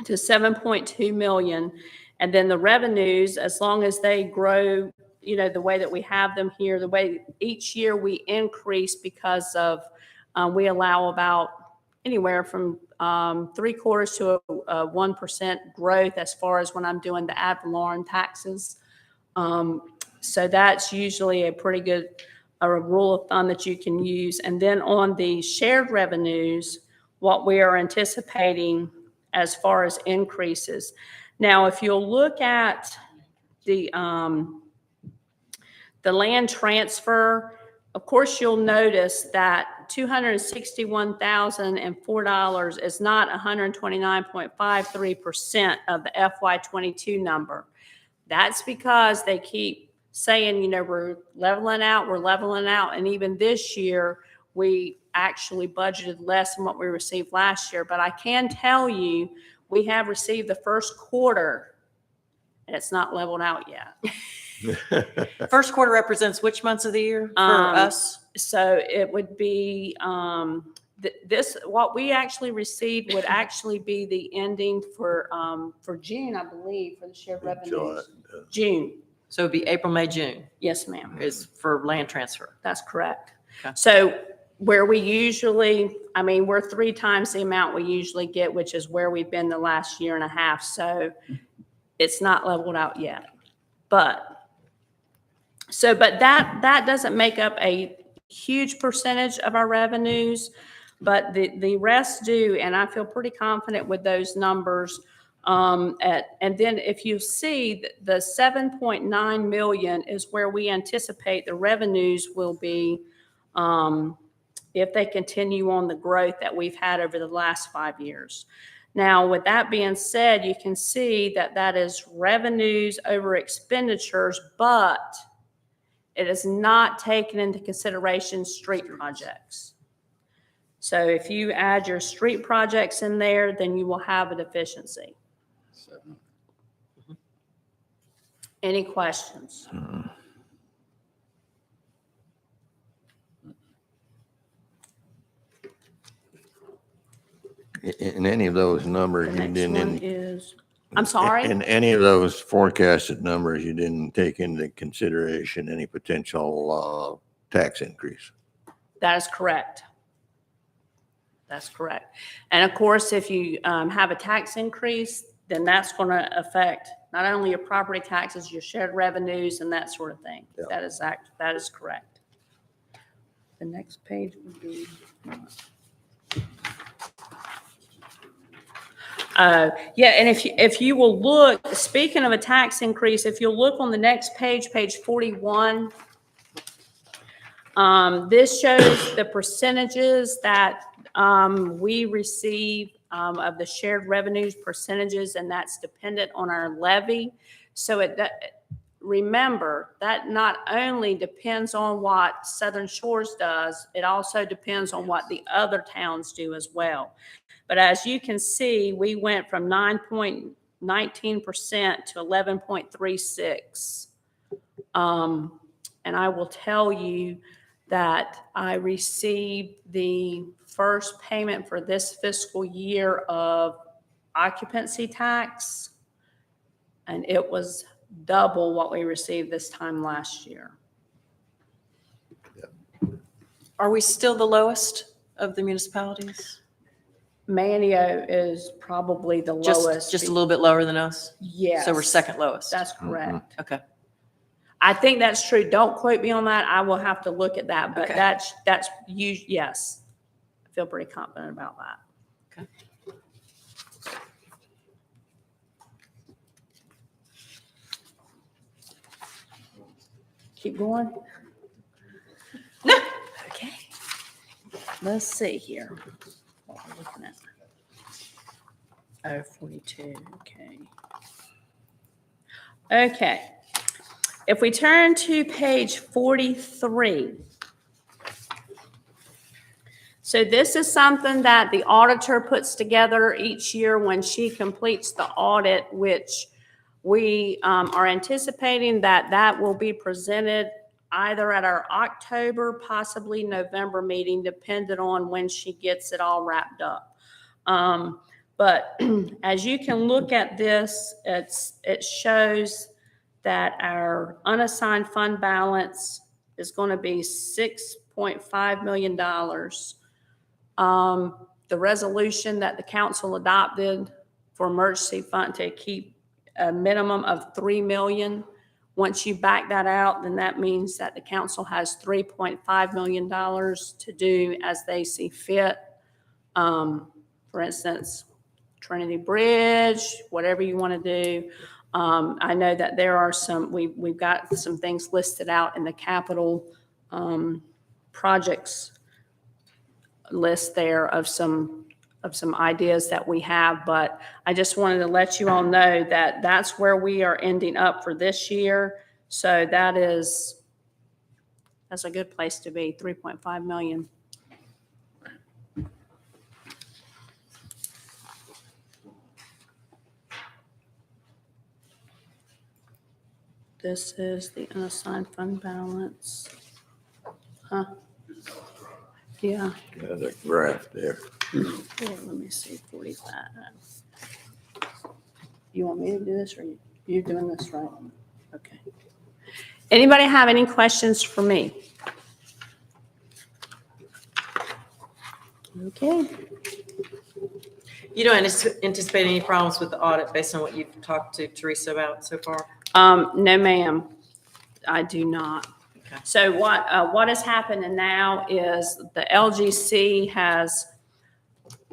to 7.2 million. And then the revenues, as long as they grow, you know, the way that we have them here, the way each year we increase because of, we allow about anywhere from 3/4 to a 1% growth as far as when I'm doing the ad valorem taxes. So that's usually a pretty good rule of thumb that you can use. And then on the shared revenues, what we are anticipating as far as increases. Now, if you'll look at the land transfer, of course, you'll notice that $261,004 is not 129.53% of the FY22 number. That's because they keep saying, you know, we're leveling out. And even this year, we actually budgeted less than what we received last year. But I can tell you, we have received the first quarter, and it's not leveled out yet. First quarter represents which months of the year for us? So it would be, this, what we actually received would actually be the ending for June, I believe, for the shared revenues. June. So it'd be April, May, June Yes, ma'am. is for land transfer. That's correct. Okay. So where we usually, I mean, we're 3 times the amount we usually get, which is where we've been the last year and a half. So it's not leveled out yet. But that doesn't make up a huge percentage of our revenues, but the rest do, and I feel pretty confident with those numbers. And then if you see the 7.9 million is where we anticipate the revenues will be if they continue on the growth that we've had over the last 5 years. Now, with that being said, you can see that that is revenues over expenditures, but it is not taken into consideration street projects. So if you add your street projects in there, then you will have a deficiency. Any questions? In any of those numbers, The you next one didn't, is, I'm sorry? in any of those forecasted numbers, you didn't take into consideration any potential tax increase. That is correct. That's correct. And of course, if you have a tax increase, then that's going to affect not only your property taxes, your shared revenues and that sort of thing. Yeah. That is correct. The next page would be. Yeah, and if you will look, speaking of a tax increase, if you'll look on the next page, page 41, this shows the percentages that we receive of the shared revenues percentages, and that's dependent on our levy. So remember, that not only depends on what Southern Shores does, it also depends on what the other towns do as well. But as you can see, we went from 9.19% to 11.36%. And I will tell you that I received the first payment for this fiscal year of occupancy tax, and it was double what we received this time last year. Are we still the lowest of the municipalities? Manio is probably the lowest. Just a little bit lower than us? Yes. So we're second lowest? That's correct. Okay. I think that's true. Don't quote me on that. I will have to look at that, but Okay. that's you. Yes. I feel pretty confident about that. Okay. Keep going. No. Okay. Let's see here. What we're looking at. Oh, 42. Okay. Okay. If we turn to page 43. So this is something that the auditor puts together each year when she completes the audit, which We are anticipating that that will be presented either at our October, possibly November meeting, depending on when she gets it all wrapped up. But as you can look at this, it shows that our unassigned fund balance is going to be $6.5 million. The resolution that the council adopted for emergency fund to keep a minimum of 3 million. Once you back that out, then that means that the council has $3.5 million to do as they see fit. For instance, Trinity Bridge, whatever you want to do. I know that there are we've got some things listed out in the capital projects list there of some ideas that we have, but I just wanted to let you all know that that's where we are ending up for this year. So that's a good place to be, 3.5 million. This is the unassigned fund balance. Huh? Yeah. There's a graph there. Here, let me see, 45. You want me to do this or you're doing this right? Okay. Anybody have any questions for me? Okay. You don't anticipate any problems with the audit based on what you've talked to Teresa about so far? No, ma'am, I do not. Okay. So what is happening now is the LGC has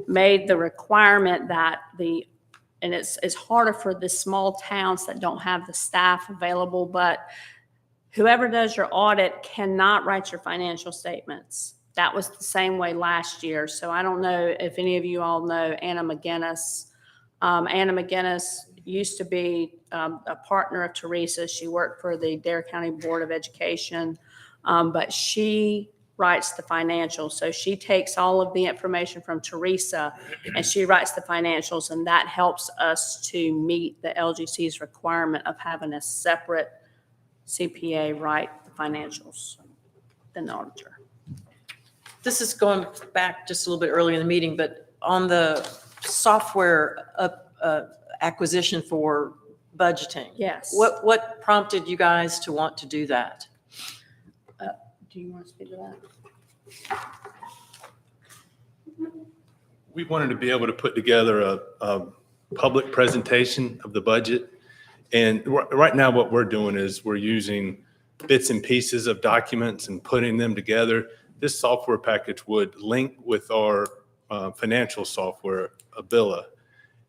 made the requirement that and it's harder for the small towns that don't have the staff available, but whoever does your audit cannot write your financial statements. That was the same way last year. So I don't know if any of you all know Anna McGinnis. Anna McGinnis used to be a partner of Teresa. She worked for the Dare County Board of Education, but she writes the financials. So she takes all of the information from Teresa and she writes the financials, and that helps us to meet the LGC's requirement of having a separate CPA write the financials than the auditor. This is going back just a little bit earlier in the meeting, but on the software acquisition for budgeting. Yes. What prompted you guys to want to do that? Do you want to speak to that? We wanted to be able to put together a public presentation of the budget. And right now what we're doing is we're using bits and pieces of documents and putting them together. This software package would link with our financial software, Abila,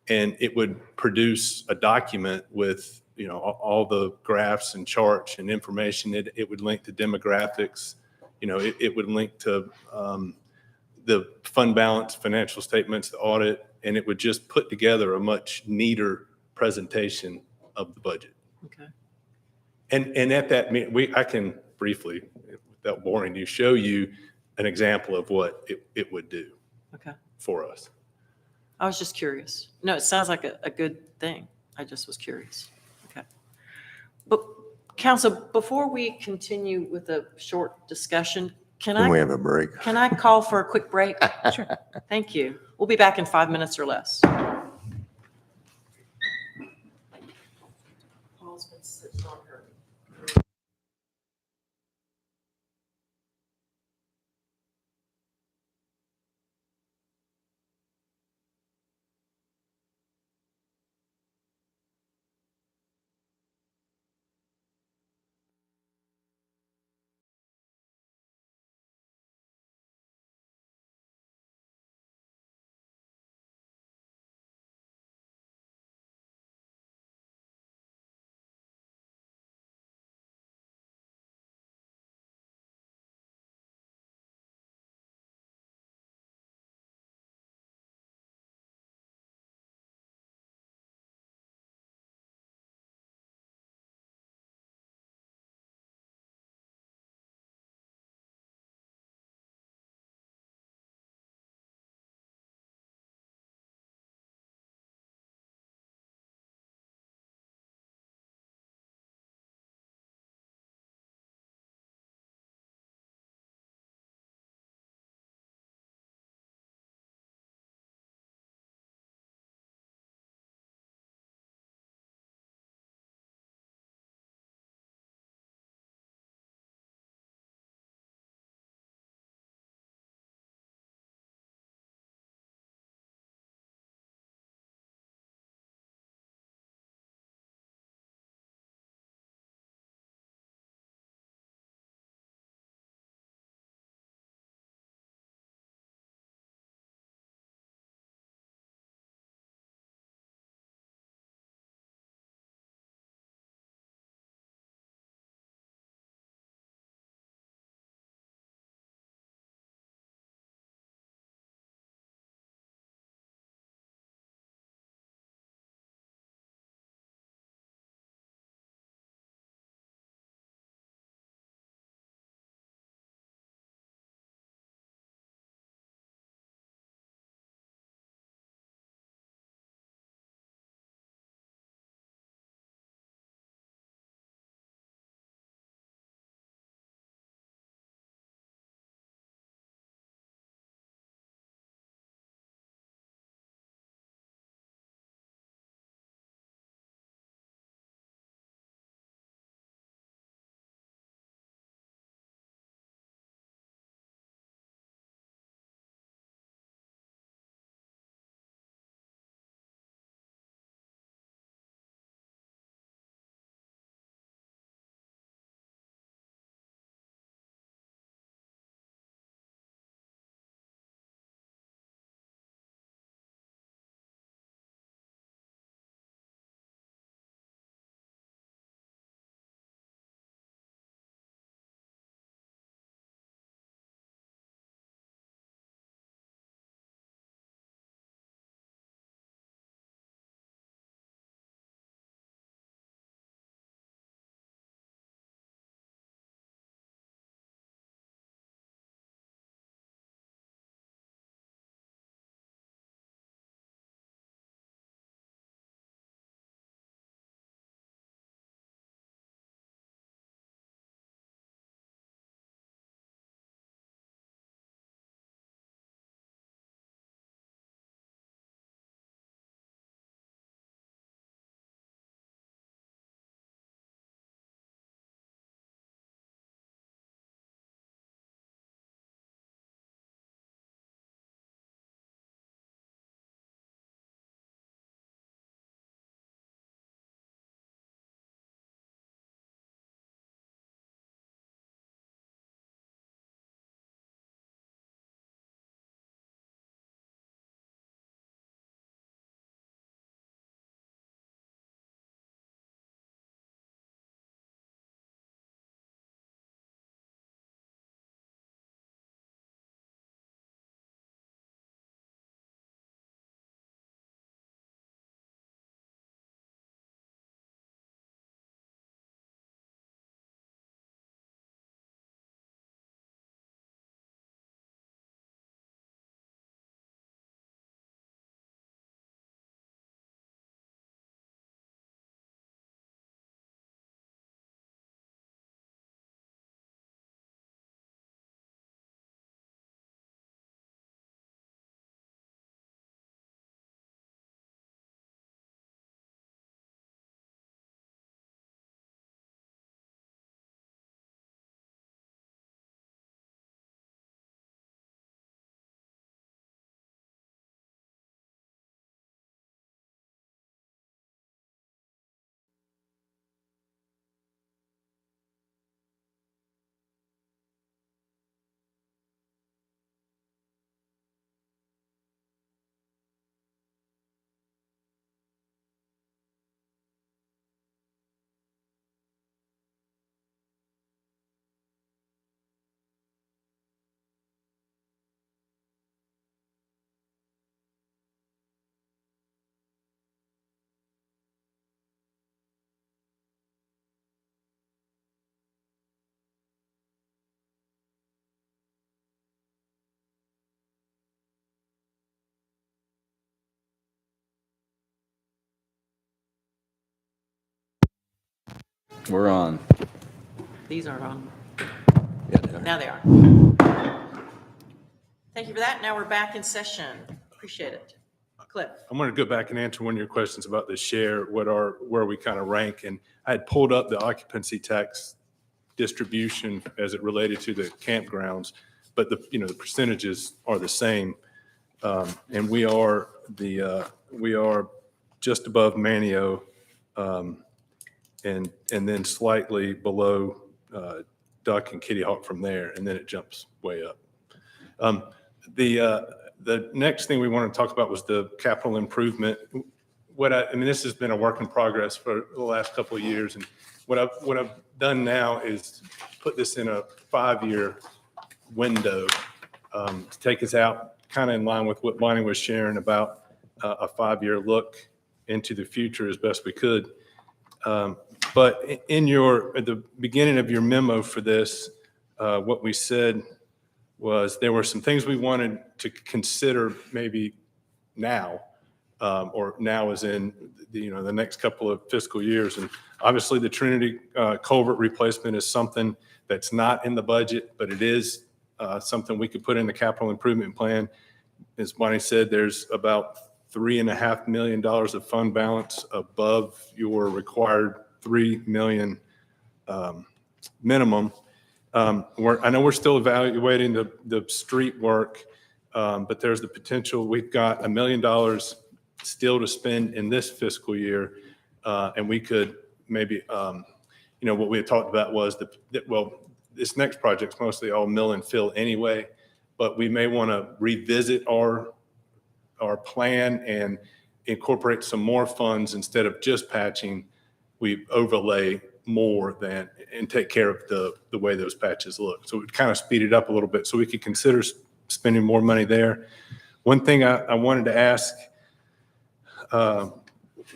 and it would produce a document with all the graphs and charts and information. It would link to demographics. It would link to the fund balance, financial statements, the audit, and it would just put together a much neater presentation of the budget. Okay. And at that meeting, I can briefly, without boring you, show you an example of what it would do Okay. for us. I was just curious. No, it sounds like a good thing. I just was curious. Okay. But council, before we continue with a short discussion, Can we have a break? can I call for a quick break? Sure. Thank you. We'll be back in 5 minutes or less. Paul's been sitting on her. We're on. These aren't on. Yeah, they are. Now they are. Thank you for that. Now we're back in session. Appreciate it. Cliff? I'm going to go back and answer one of your questions about the share, where we kind of rank. And I had pulled up the occupancy tax distribution as it related to the campgrounds, but the percentages are the same. And we are just above Manio, and then slightly below Duck and Kitty Hawk from there, and then it jumps way up. The next thing we want to talk about was the capital improvement. This has been a work in progress for the last couple of years, and what I've done now is put this in a 5-year window to take us out, kind of in line with what Bonnie was sharing about a 5-year look into the future as best we could. But at the beginning of your memo for this, what we said was there were some things we wanted to consider maybe now, or now as in the next couple of fiscal years. And obviously the Trinity culvert replacement is something that's not in the budget, but it is something we could put in the capital improvement plan. As Bonnie said, there's about $3.5 million of fund balance above your required $3 million minimum. I know we're still evaluating the street work, but there's the potential. We've got $1 million still to spend in this fiscal year, and we could maybe, what we had talked about was this next project's mostly all mill and fill anyway, but we may want to revisit our plan and incorporate some more funds. Instead of just patching, we overlay more and take care of the way those patches look. So it kind of speed it up a little bit so we could consider spending more money there. One thing I wanted to ask,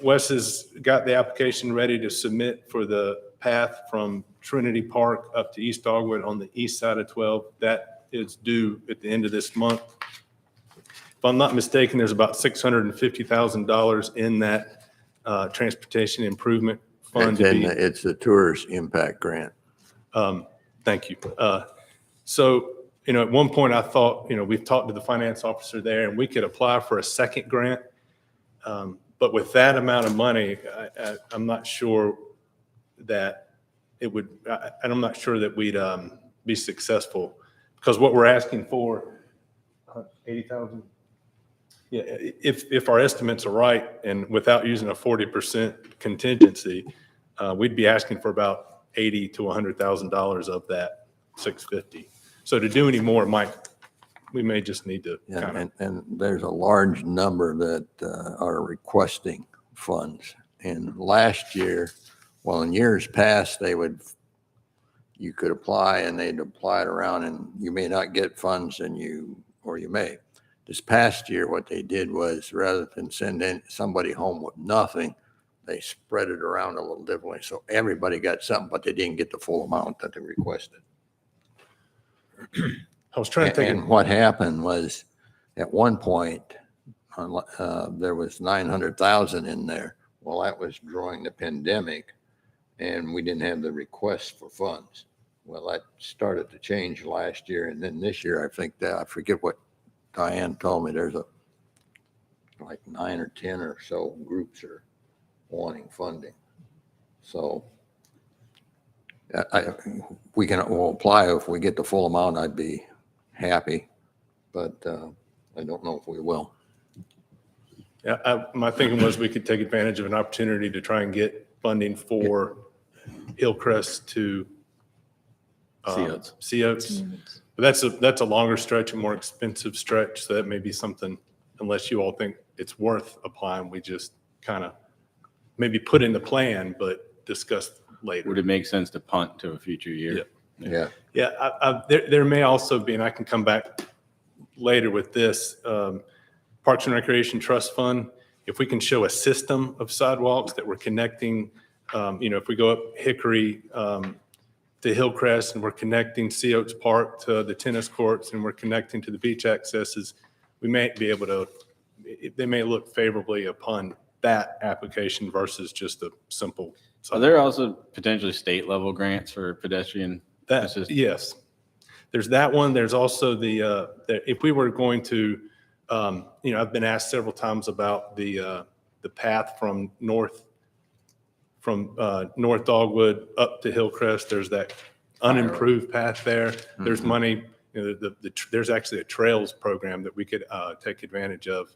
Wes has got the application ready to submit for the path from Trinity Park up to East Dogwood on the east side of 12. That is due at the end of this month. If I'm not mistaken, there's about $650,000 in that transportation improvement fund. It's the tourist impact grant. Thank you. So, at one point I thought, we've talked to the finance officer there and we could apply for a second grant. But with that amount of money, I'm not sure that it would, and I'm not sure that we'd be successful, because what we're asking for, 80,000. Yeah, if our estimates are right and without using a 40% contingency, we'd be asking for about $80,000 to $100,000 of that 650. So to do any more, we may just need to kind of. And there's a large number that are requesting funds. And last year, in years past, you could apply and they'd apply it around and you may not get funds or you may. This past year, what they did was, rather than send somebody home with nothing, they spread it around a little differently. So everybody got something, but they didn't get the full amount that they requested. I was trying to think. And what happened was, at one point, there was 900,000 in there. Well, that was during the pandemic, and we didn't have the request for funds. Well, that started to change last year, and then this year, I forget what Diane told me. There's like 9 or 10 or so groups are wanting funding. So we'll apply. If we get the full amount, I'd be happy, but I don't know if we will. Yeah, my thinking was we could take advantage of an opportunity to try and get funding for Hillcrest to Sea Oats. But that's a longer stretch, a more expensive stretch. So that may be something, unless you all think it's worth applying, we just kind of maybe put in the plan, but discuss later. Would it make sense to punt to a future year? Yeah. Yeah, there may also be, and I can come back later with this, Parks and Recreation Trust Fund. If we can show a system of sidewalks that we're connecting, if we go up Hickory to Hillcrest and we're connecting Sea Oats Park to the tennis courts and we're connecting to the beach accesses, we may be able to, they may look favorably upon that application versus just a simple. Are there also potentially state level grants for pedestrian That, assistance? yes. There's that one. There's also if we were going to, I've been asked several times about the path from North Dogwood up to Hillcrest. There's that unimproved path there. There's money, there's actually a trails program that we could take advantage of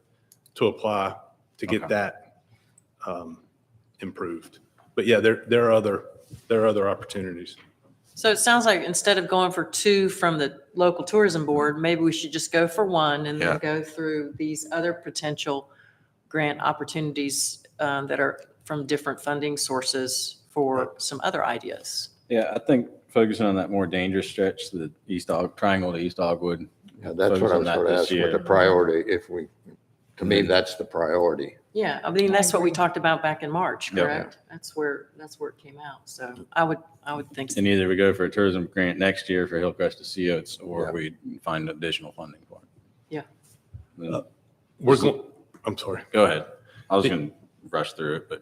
to apply to get Okay. that improved. But yeah, there are other opportunities. So it sounds like instead of going for 2 from the local tourism board, maybe we should just go for 1 and Yeah. then go through these other potential grant opportunities that are from different funding sources for some other ideas. Yeah, I think focusing on that more dangerous stretch, the triangle to East Dogwood. Yeah, that's Focus what I on was that sort of this asking, what year. the priority, to me, that's the priority. Yeah, I mean, that's what we talked about back in March, Yep. correct? That's where it came out. So I would think, And either we go for a tourism grant next year for Hillcrest to Seoats, or Yeah. we find additional funding for it. Yeah. I'm sorry. Go ahead. I was going to rush through it, but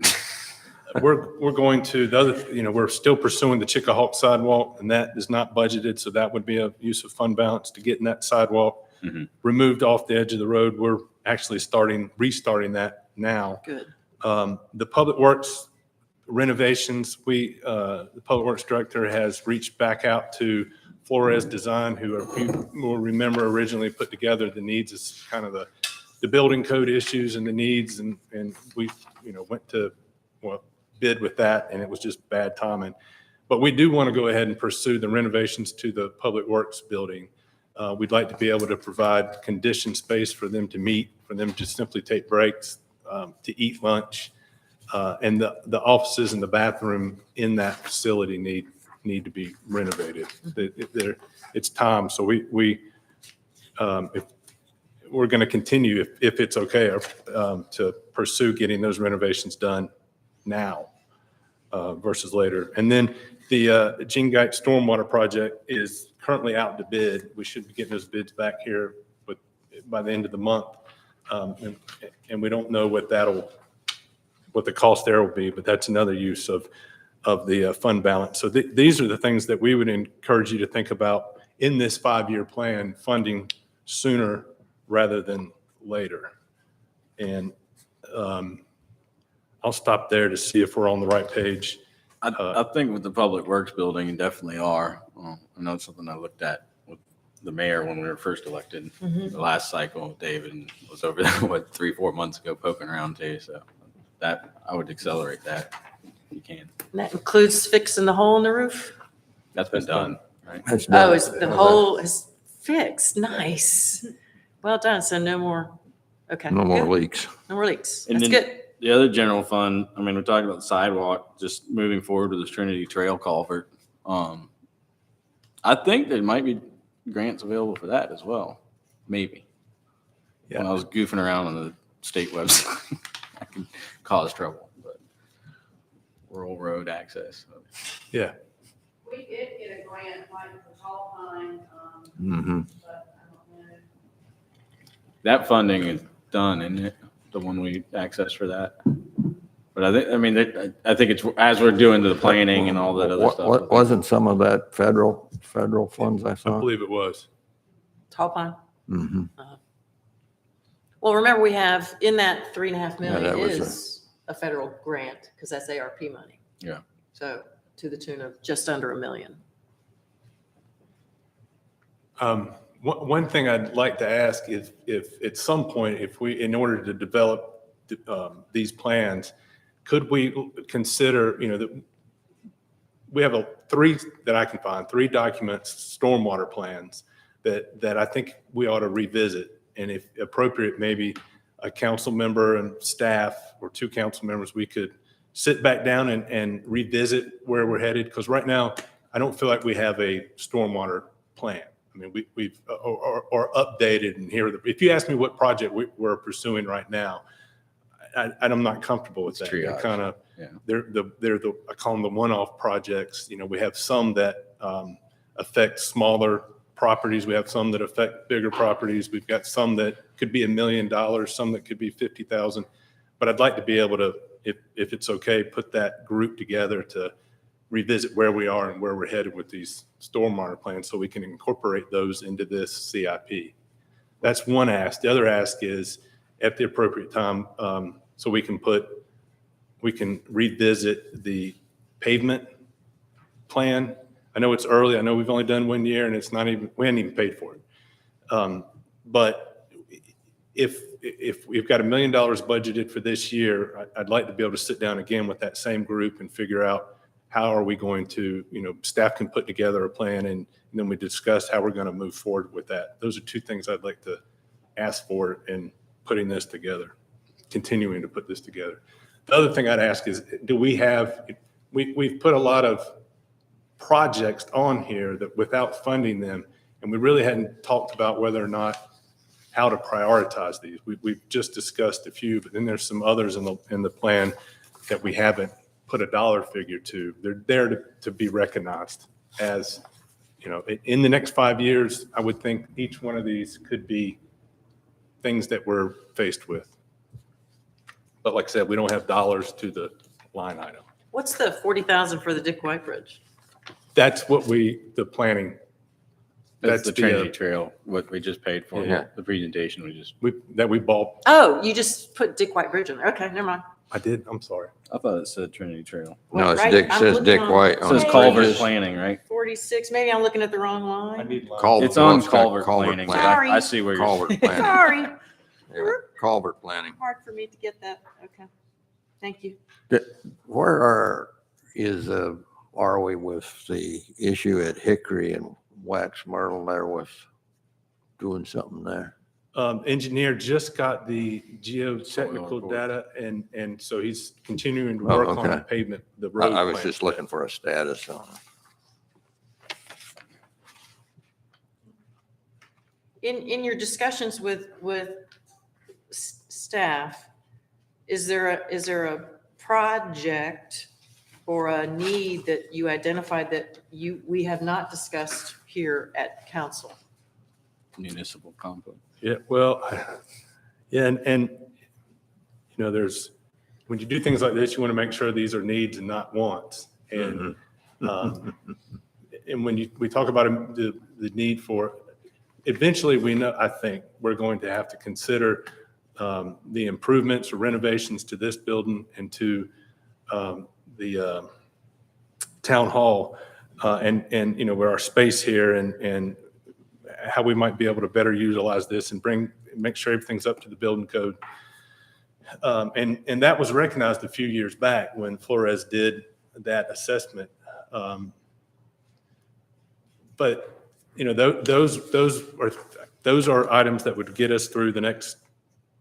We're going to, we're still pursuing the Chickahawk sidewalk, and that is not budgeted, so that would be a use of fund balance to getting that sidewalk Mhm. removed off the edge of the road. We're actually restarting that now. good. The Public Works renovations, the Public Works Director has reached back out to Flores Design, who you will remember originally put together the needs as kind of the building code issues and the needs, and we, went to, bid with that, and it was just bad timing. But we do want to go ahead and pursue the renovations to the Public Works building. We'd like to be able to provide conditioned space for them to meet, for them to simply take breaks, to eat lunch. And the offices and the bathroom in that facility need to be renovated. It's time. So if we're going to continue, if it's okay, to pursue getting those renovations done now versus later. And then the Gene Gite Stormwater Project is currently out to bid. We should be getting those bids back here by the end of the month. And we don't know what the cost there will be, but that's another use of the fund balance. So these are the things that we would encourage you to think about in this 5-year plan, funding sooner rather than later. And I'll stop there to see if we're on the right page. I think with the Public Works building, you definitely are. I know it's something I looked at with the mayor when we were first elected, the last cycle. David was over there, 3-4 months ago, poking around too. So that, I would accelerate that if you can. And that includes fixing the hole in the roof? That's been done, right? That's done. Oh, is the hole is fixed? Nice. Well done. So no more, okay. No more good. leaks. No more leaks. And That's then- good. The other general fund, I mean, we're talking about the sidewalk, just moving forward with this Trinity Trail culvert. I think there might be grants available for that as well, maybe. When I was goofing around on the state website, I could cause trouble, but rural road access. Yeah. We did get a grant, like for Tall Pine, Mm-hmm. but I don't know. That funding is done, isn't it? The one we accessed for that. But I think it's as we're doing the planning and all that other stuff. Wasn't some of that federal funds I I saw? believe it was. Tall pine. Mm-hmm. Well, remember, we have, in that 3.5 that million was is a federal grant, because that's ARP money. Yeah. So to the tune of just under $1 million. One thing I'd like to ask is if at some point, in order to develop these plans, could we consider, that we have 3 that I can find, 3 documents, stormwater plans that I think we ought to revisit. And if appropriate, maybe a council member and staff or 2 council members, we could sit back down and revisit where we're headed. Because right now, I don't feel like we have a stormwater plan. I mean, we've or updated and here. If you ask me what project we're pursuing right now, I'm not comfortable with It's that. They're triage. kind of, Yeah. they're I call them the one-off projects. We have some that affect smaller properties. We have some that affect bigger properties. We've got some that could be $1 million, some that could be 50,000. But I'd like to be able to, if it's okay, put that group together to revisit where we are and where we're headed with these stormwater plans so we can incorporate those into this CIP. That's one ask. The other ask is at the appropriate time, so we can revisit the pavement plan. I know it's early. I know we've only done 1 year and it's not even, we hadn't even paid for it. But if we've got $1 million budgeted for this year, I'd like to be able to sit down again with that same group and figure out how are we going to, staff can put together a plan and then we discuss how we're going to move forward with that. Those are two things I'd like to ask for in putting this together, continuing to put this together. The other thing I'd ask is, do we have, we've put a lot of projects on here that without funding them, and we really hadn't talked about whether or not how to prioritize these. We've just discussed a few, but then there's some others in the plan that we haven't put a dollar figure to. They're there to be recognized as, in the next 5 years, I would think each one of these could be things that we're faced with. But like I said, we don't have dollars to the line item. What's the 40,000 for the Dick White Bridge? That's what the planning, That's the That's the, Trinity Trail, what we just paid for, Yeah. the presentation we bought. Oh, you just put Dick White Bridge in there. Okay, never mind. I did, I'm sorry. I thought it said Trinity Trail. No, it's Right, Dick, I'm says looking Dick on- White It on says the culvert pages. planning, right? 46, maybe I'm looking at the wrong line. Culvert- It's on well, it's got culvert planning, but Sorry. I see where you're. Culvert planning. Sorry, Yeah, Culvert planning. hard for me to get that. Okay, thank you. Where are we with the issue at Hickory and Wax Myrtle there with doing something there? Engineer just got the Soil geotechnical report. data and so he's continuing to Oh, work on the okay. pavement, the I road. I was plan. just looking for a status on it. In your discussions with staff, is there a project or a need that you identified that we have not discussed here at council? Municipal complex. Yeah, well, yeah, and there's, when you do things like this, you want to make sure these are needs and not wants. And, and when we talk about the need for, eventually we know, I think, we're going to have to consider the improvements or renovations to this building and to the town hall and where our space here and how we might be able to better utilize this and make sure everything's up to the building code. And that was recognized a few years back when Flores did that assessment. But those are items that would get us through the next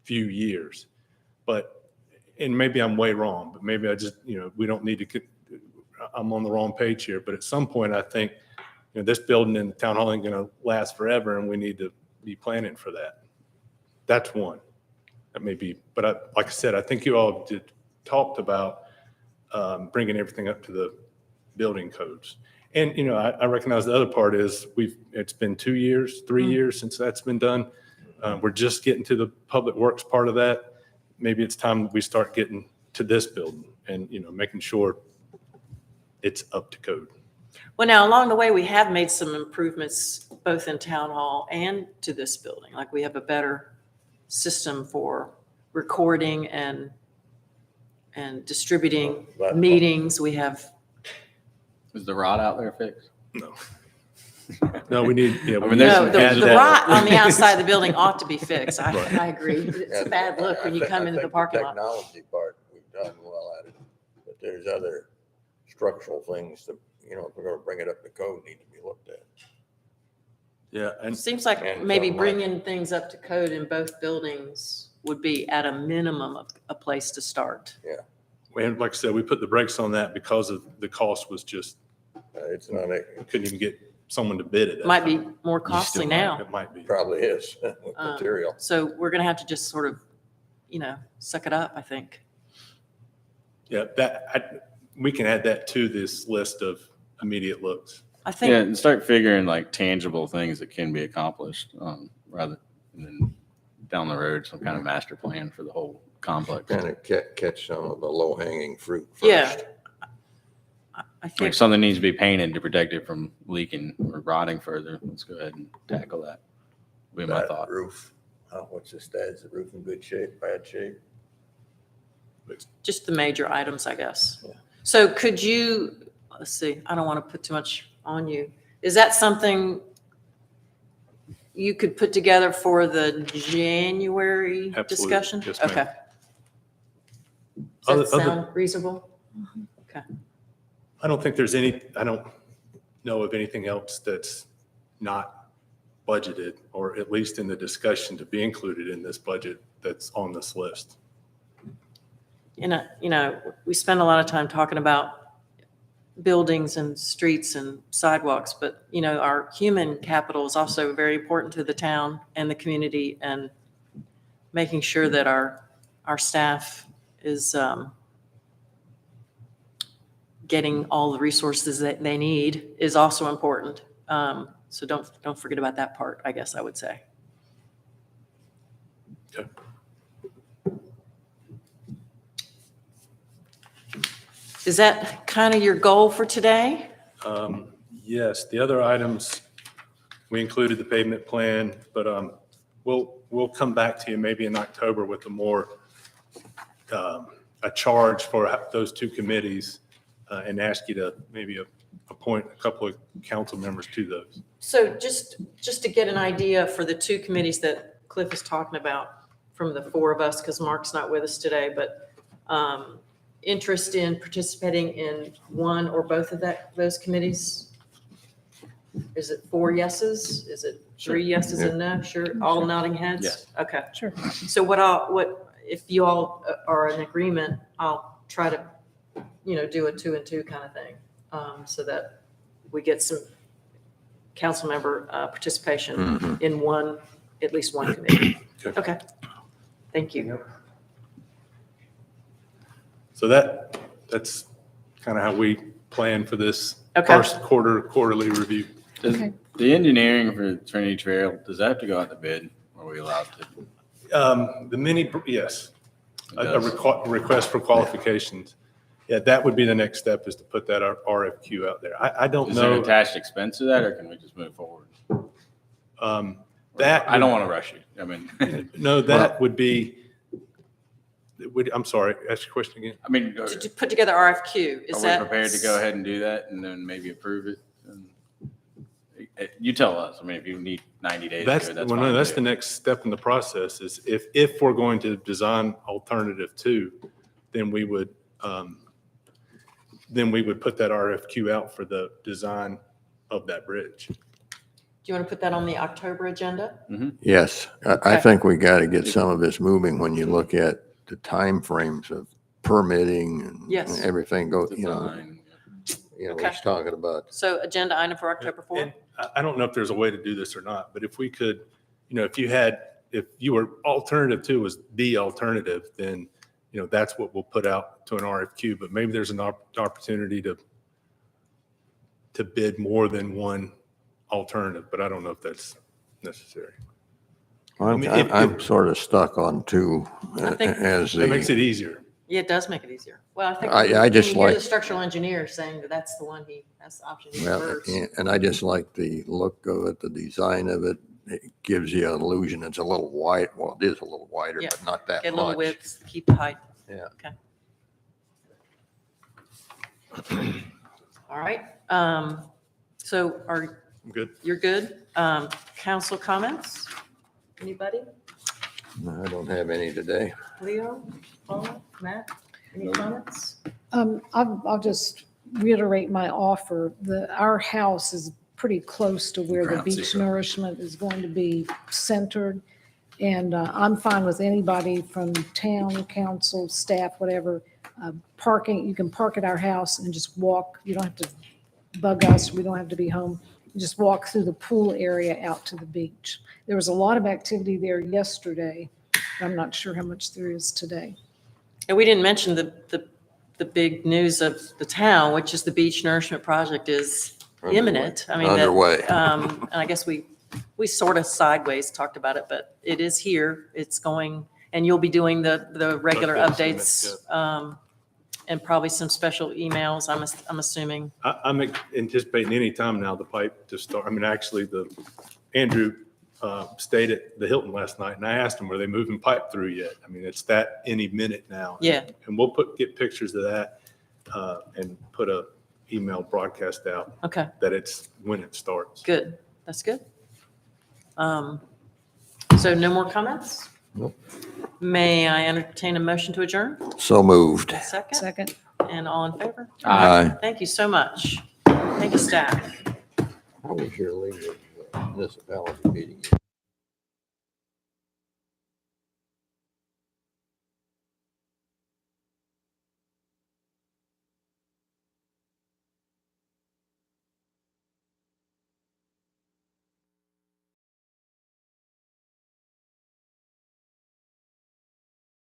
few years. And maybe I'm way wrong, but maybe I just, we don't need to I'm on the wrong page here, but at some point I think, this building and the town hall ain't gonna last forever and we need to be planning for that. That's one. That may be, but like I said, I think you all talked about bringing everything up to the building codes. And, I recognize the other part is it's been 2 years, 3 years since that's been done. We're just getting to the public works part of that. Maybe it's time we start getting to this building and, making sure it's up to code. Well, now, along the way, we have made some improvements both in town hall and to this building. Like we have a better system for recording and distributing meetings. We have, Is the rod out there fixed? No, we need, I we mean, need there's no, to some add the that. rot on the outside of the building ought to be fixed. Right. I agree. It's a bad look when you come into the parking lot. Technology part, we've done well at it, but there's other structural things that, if we're gonna bring it up to code, need to be looked at. Yeah, and Seems like And maybe something like- bringing things up to code in both buildings would be at a minimum of a place to start. And like I said, we put the brakes on that because of the cost was just, It's not, we couldn't even get someone to bid it. Might be more costly now. It might be. probably is with material. So we're going to have to just sort of, suck it up, I think. Yeah, we can add that to this list of immediate looks. I Yeah, think, and start figuring like tangible things that can be accomplished, rather than down the road, some kind of master plan for the whole complex. Kind of catch some of the low-hanging fruit Yeah. first. I Like think, something needs to be painted to protect it from leaking or rotting further. Let's go ahead and tackle that. Would be my That thought. Roof, what's the status? Is the roof in good shape, bad shape? just the major items, I guess. Yeah. So could you, let's see, I don't want to put too much on you. Is that something you could put together for the January Absolutely. discussion? Yes, ma'am. Okay. Other- Does that other- sound reasonable? I don't think there's any, I don't know of anything else that's not budgeted, or at least in the discussion to be included in this budget that's on this list. We spend a lot of time talking about buildings and streets and sidewalks, but, our human capital is also very important to the town and the community, and making sure that our staff is getting all the resources that they need is also important. So don't forget about that part, I guess I would say. Okay. Is that kind of your goal for today? Yes, the other items, we included the pavement plan, but we'll come back to you maybe in October with a more, a charge for those two committees, and ask you to maybe appoint a couple of council members to those. So just to get an idea for the two committees that Cliff is talking about from the four of us, because Mark's not with us today, but interest in participating in one or both of those committees? Is it 4 yeses? Is it 3 yeses and no? Sure, all nodding heads? Yes. Okay. Sure. So if you all are in agreement, I'll try to, do a 2 and 2 kind of thing, so that we get some council member participation in at least one committee. Okay. Okay. Thank you. So that's kind of how we plan for this Okay. first quarterly review. Does Okay. the engineering for Trinity Trail, does that have to go out to bid? Or are we allowed to? The mini, yes, It a does. request for qualifications. Yeah, that would be the next step, is to put that RFQ out there. I don't Is there an know. attached expense to that, or can we just move forward? That. I don't want to rush you. I mean, No, that would be, I'm sorry, ask your question again. I mean, To put together RFQ, is are we that? prepared to go ahead and do that and then maybe approve it? And you tell us. I mean, if you need 90 days to That's, do it, that's well, fine. no, that's the too. next step in the process, is if we're going to design alternative 2, then we would put that RFQ out for the design of that bridge. Do you want to put that on the October agenda? Yes, I Okay. think we got to get some of this moving when you look at the timeframes of permitting and Yes. everything go, Design, Okay. he's talking about. So agenda item for October 4th? And I don't know if there's a way to do this or not, but if we could, if you were alternative 2 was the alternative, then, that's what we'll put out to an RFQ, but maybe there's an opportunity to bid more than one alternative, but I don't know if that's necessary. I'm, mean, if- I'm sort of stuck on 2 I think- as That makes the, it easier. Yeah, it does make it easier. Well, I think. I just when you hear like- the structural engineer saying that's the one that's the option he well, prefers. and I just like the look of it, the design of it. It gives you an illusion it's a little wide. Well, it is a little wider, Yeah. but not that Get a little much. width, keep the height. Yeah. Okay. All right. So I'm good. you're good? Council comments? Anybody? No, I don't have any today. Leo, Paula, Matt, any comments? I'll just reiterate my offer. Our house is pretty close to where the Ground beach zero. nourishment is going to be centered. And I'm fine with anybody from town, council, staff, whatever, parking. You can park at our house and just walk. You don't have to bug us. We don't have to be home. You just walk through the pool area out to the beach. There was a lot of activity there yesterday. I'm not sure how much there is today. And we didn't mention the big news of the town, which is the beach nourishment project is imminent. I mean, that, Underway. and I guess we sort of sideways talked about it, but it is here. It's going, And you'll be doing the regular Updates, updates, and probably some special emails, I'm assuming. I'm anticipating any time now the pipe to start. I mean, actually, Andrew stayed at the Hilton last night, and I asked him, were they moving pipe through yet? I mean, it's that any minute now. Yeah. And we'll get pictures of that and put a email broadcast out Okay, that it's when it starts. good. That's good. So no more comments? Nope. May I entertain a motion to adjourn? So moved. Second? Second. And all in favor? Aye. Thank you so much. Thank you, staff. How was your legal municipality meeting?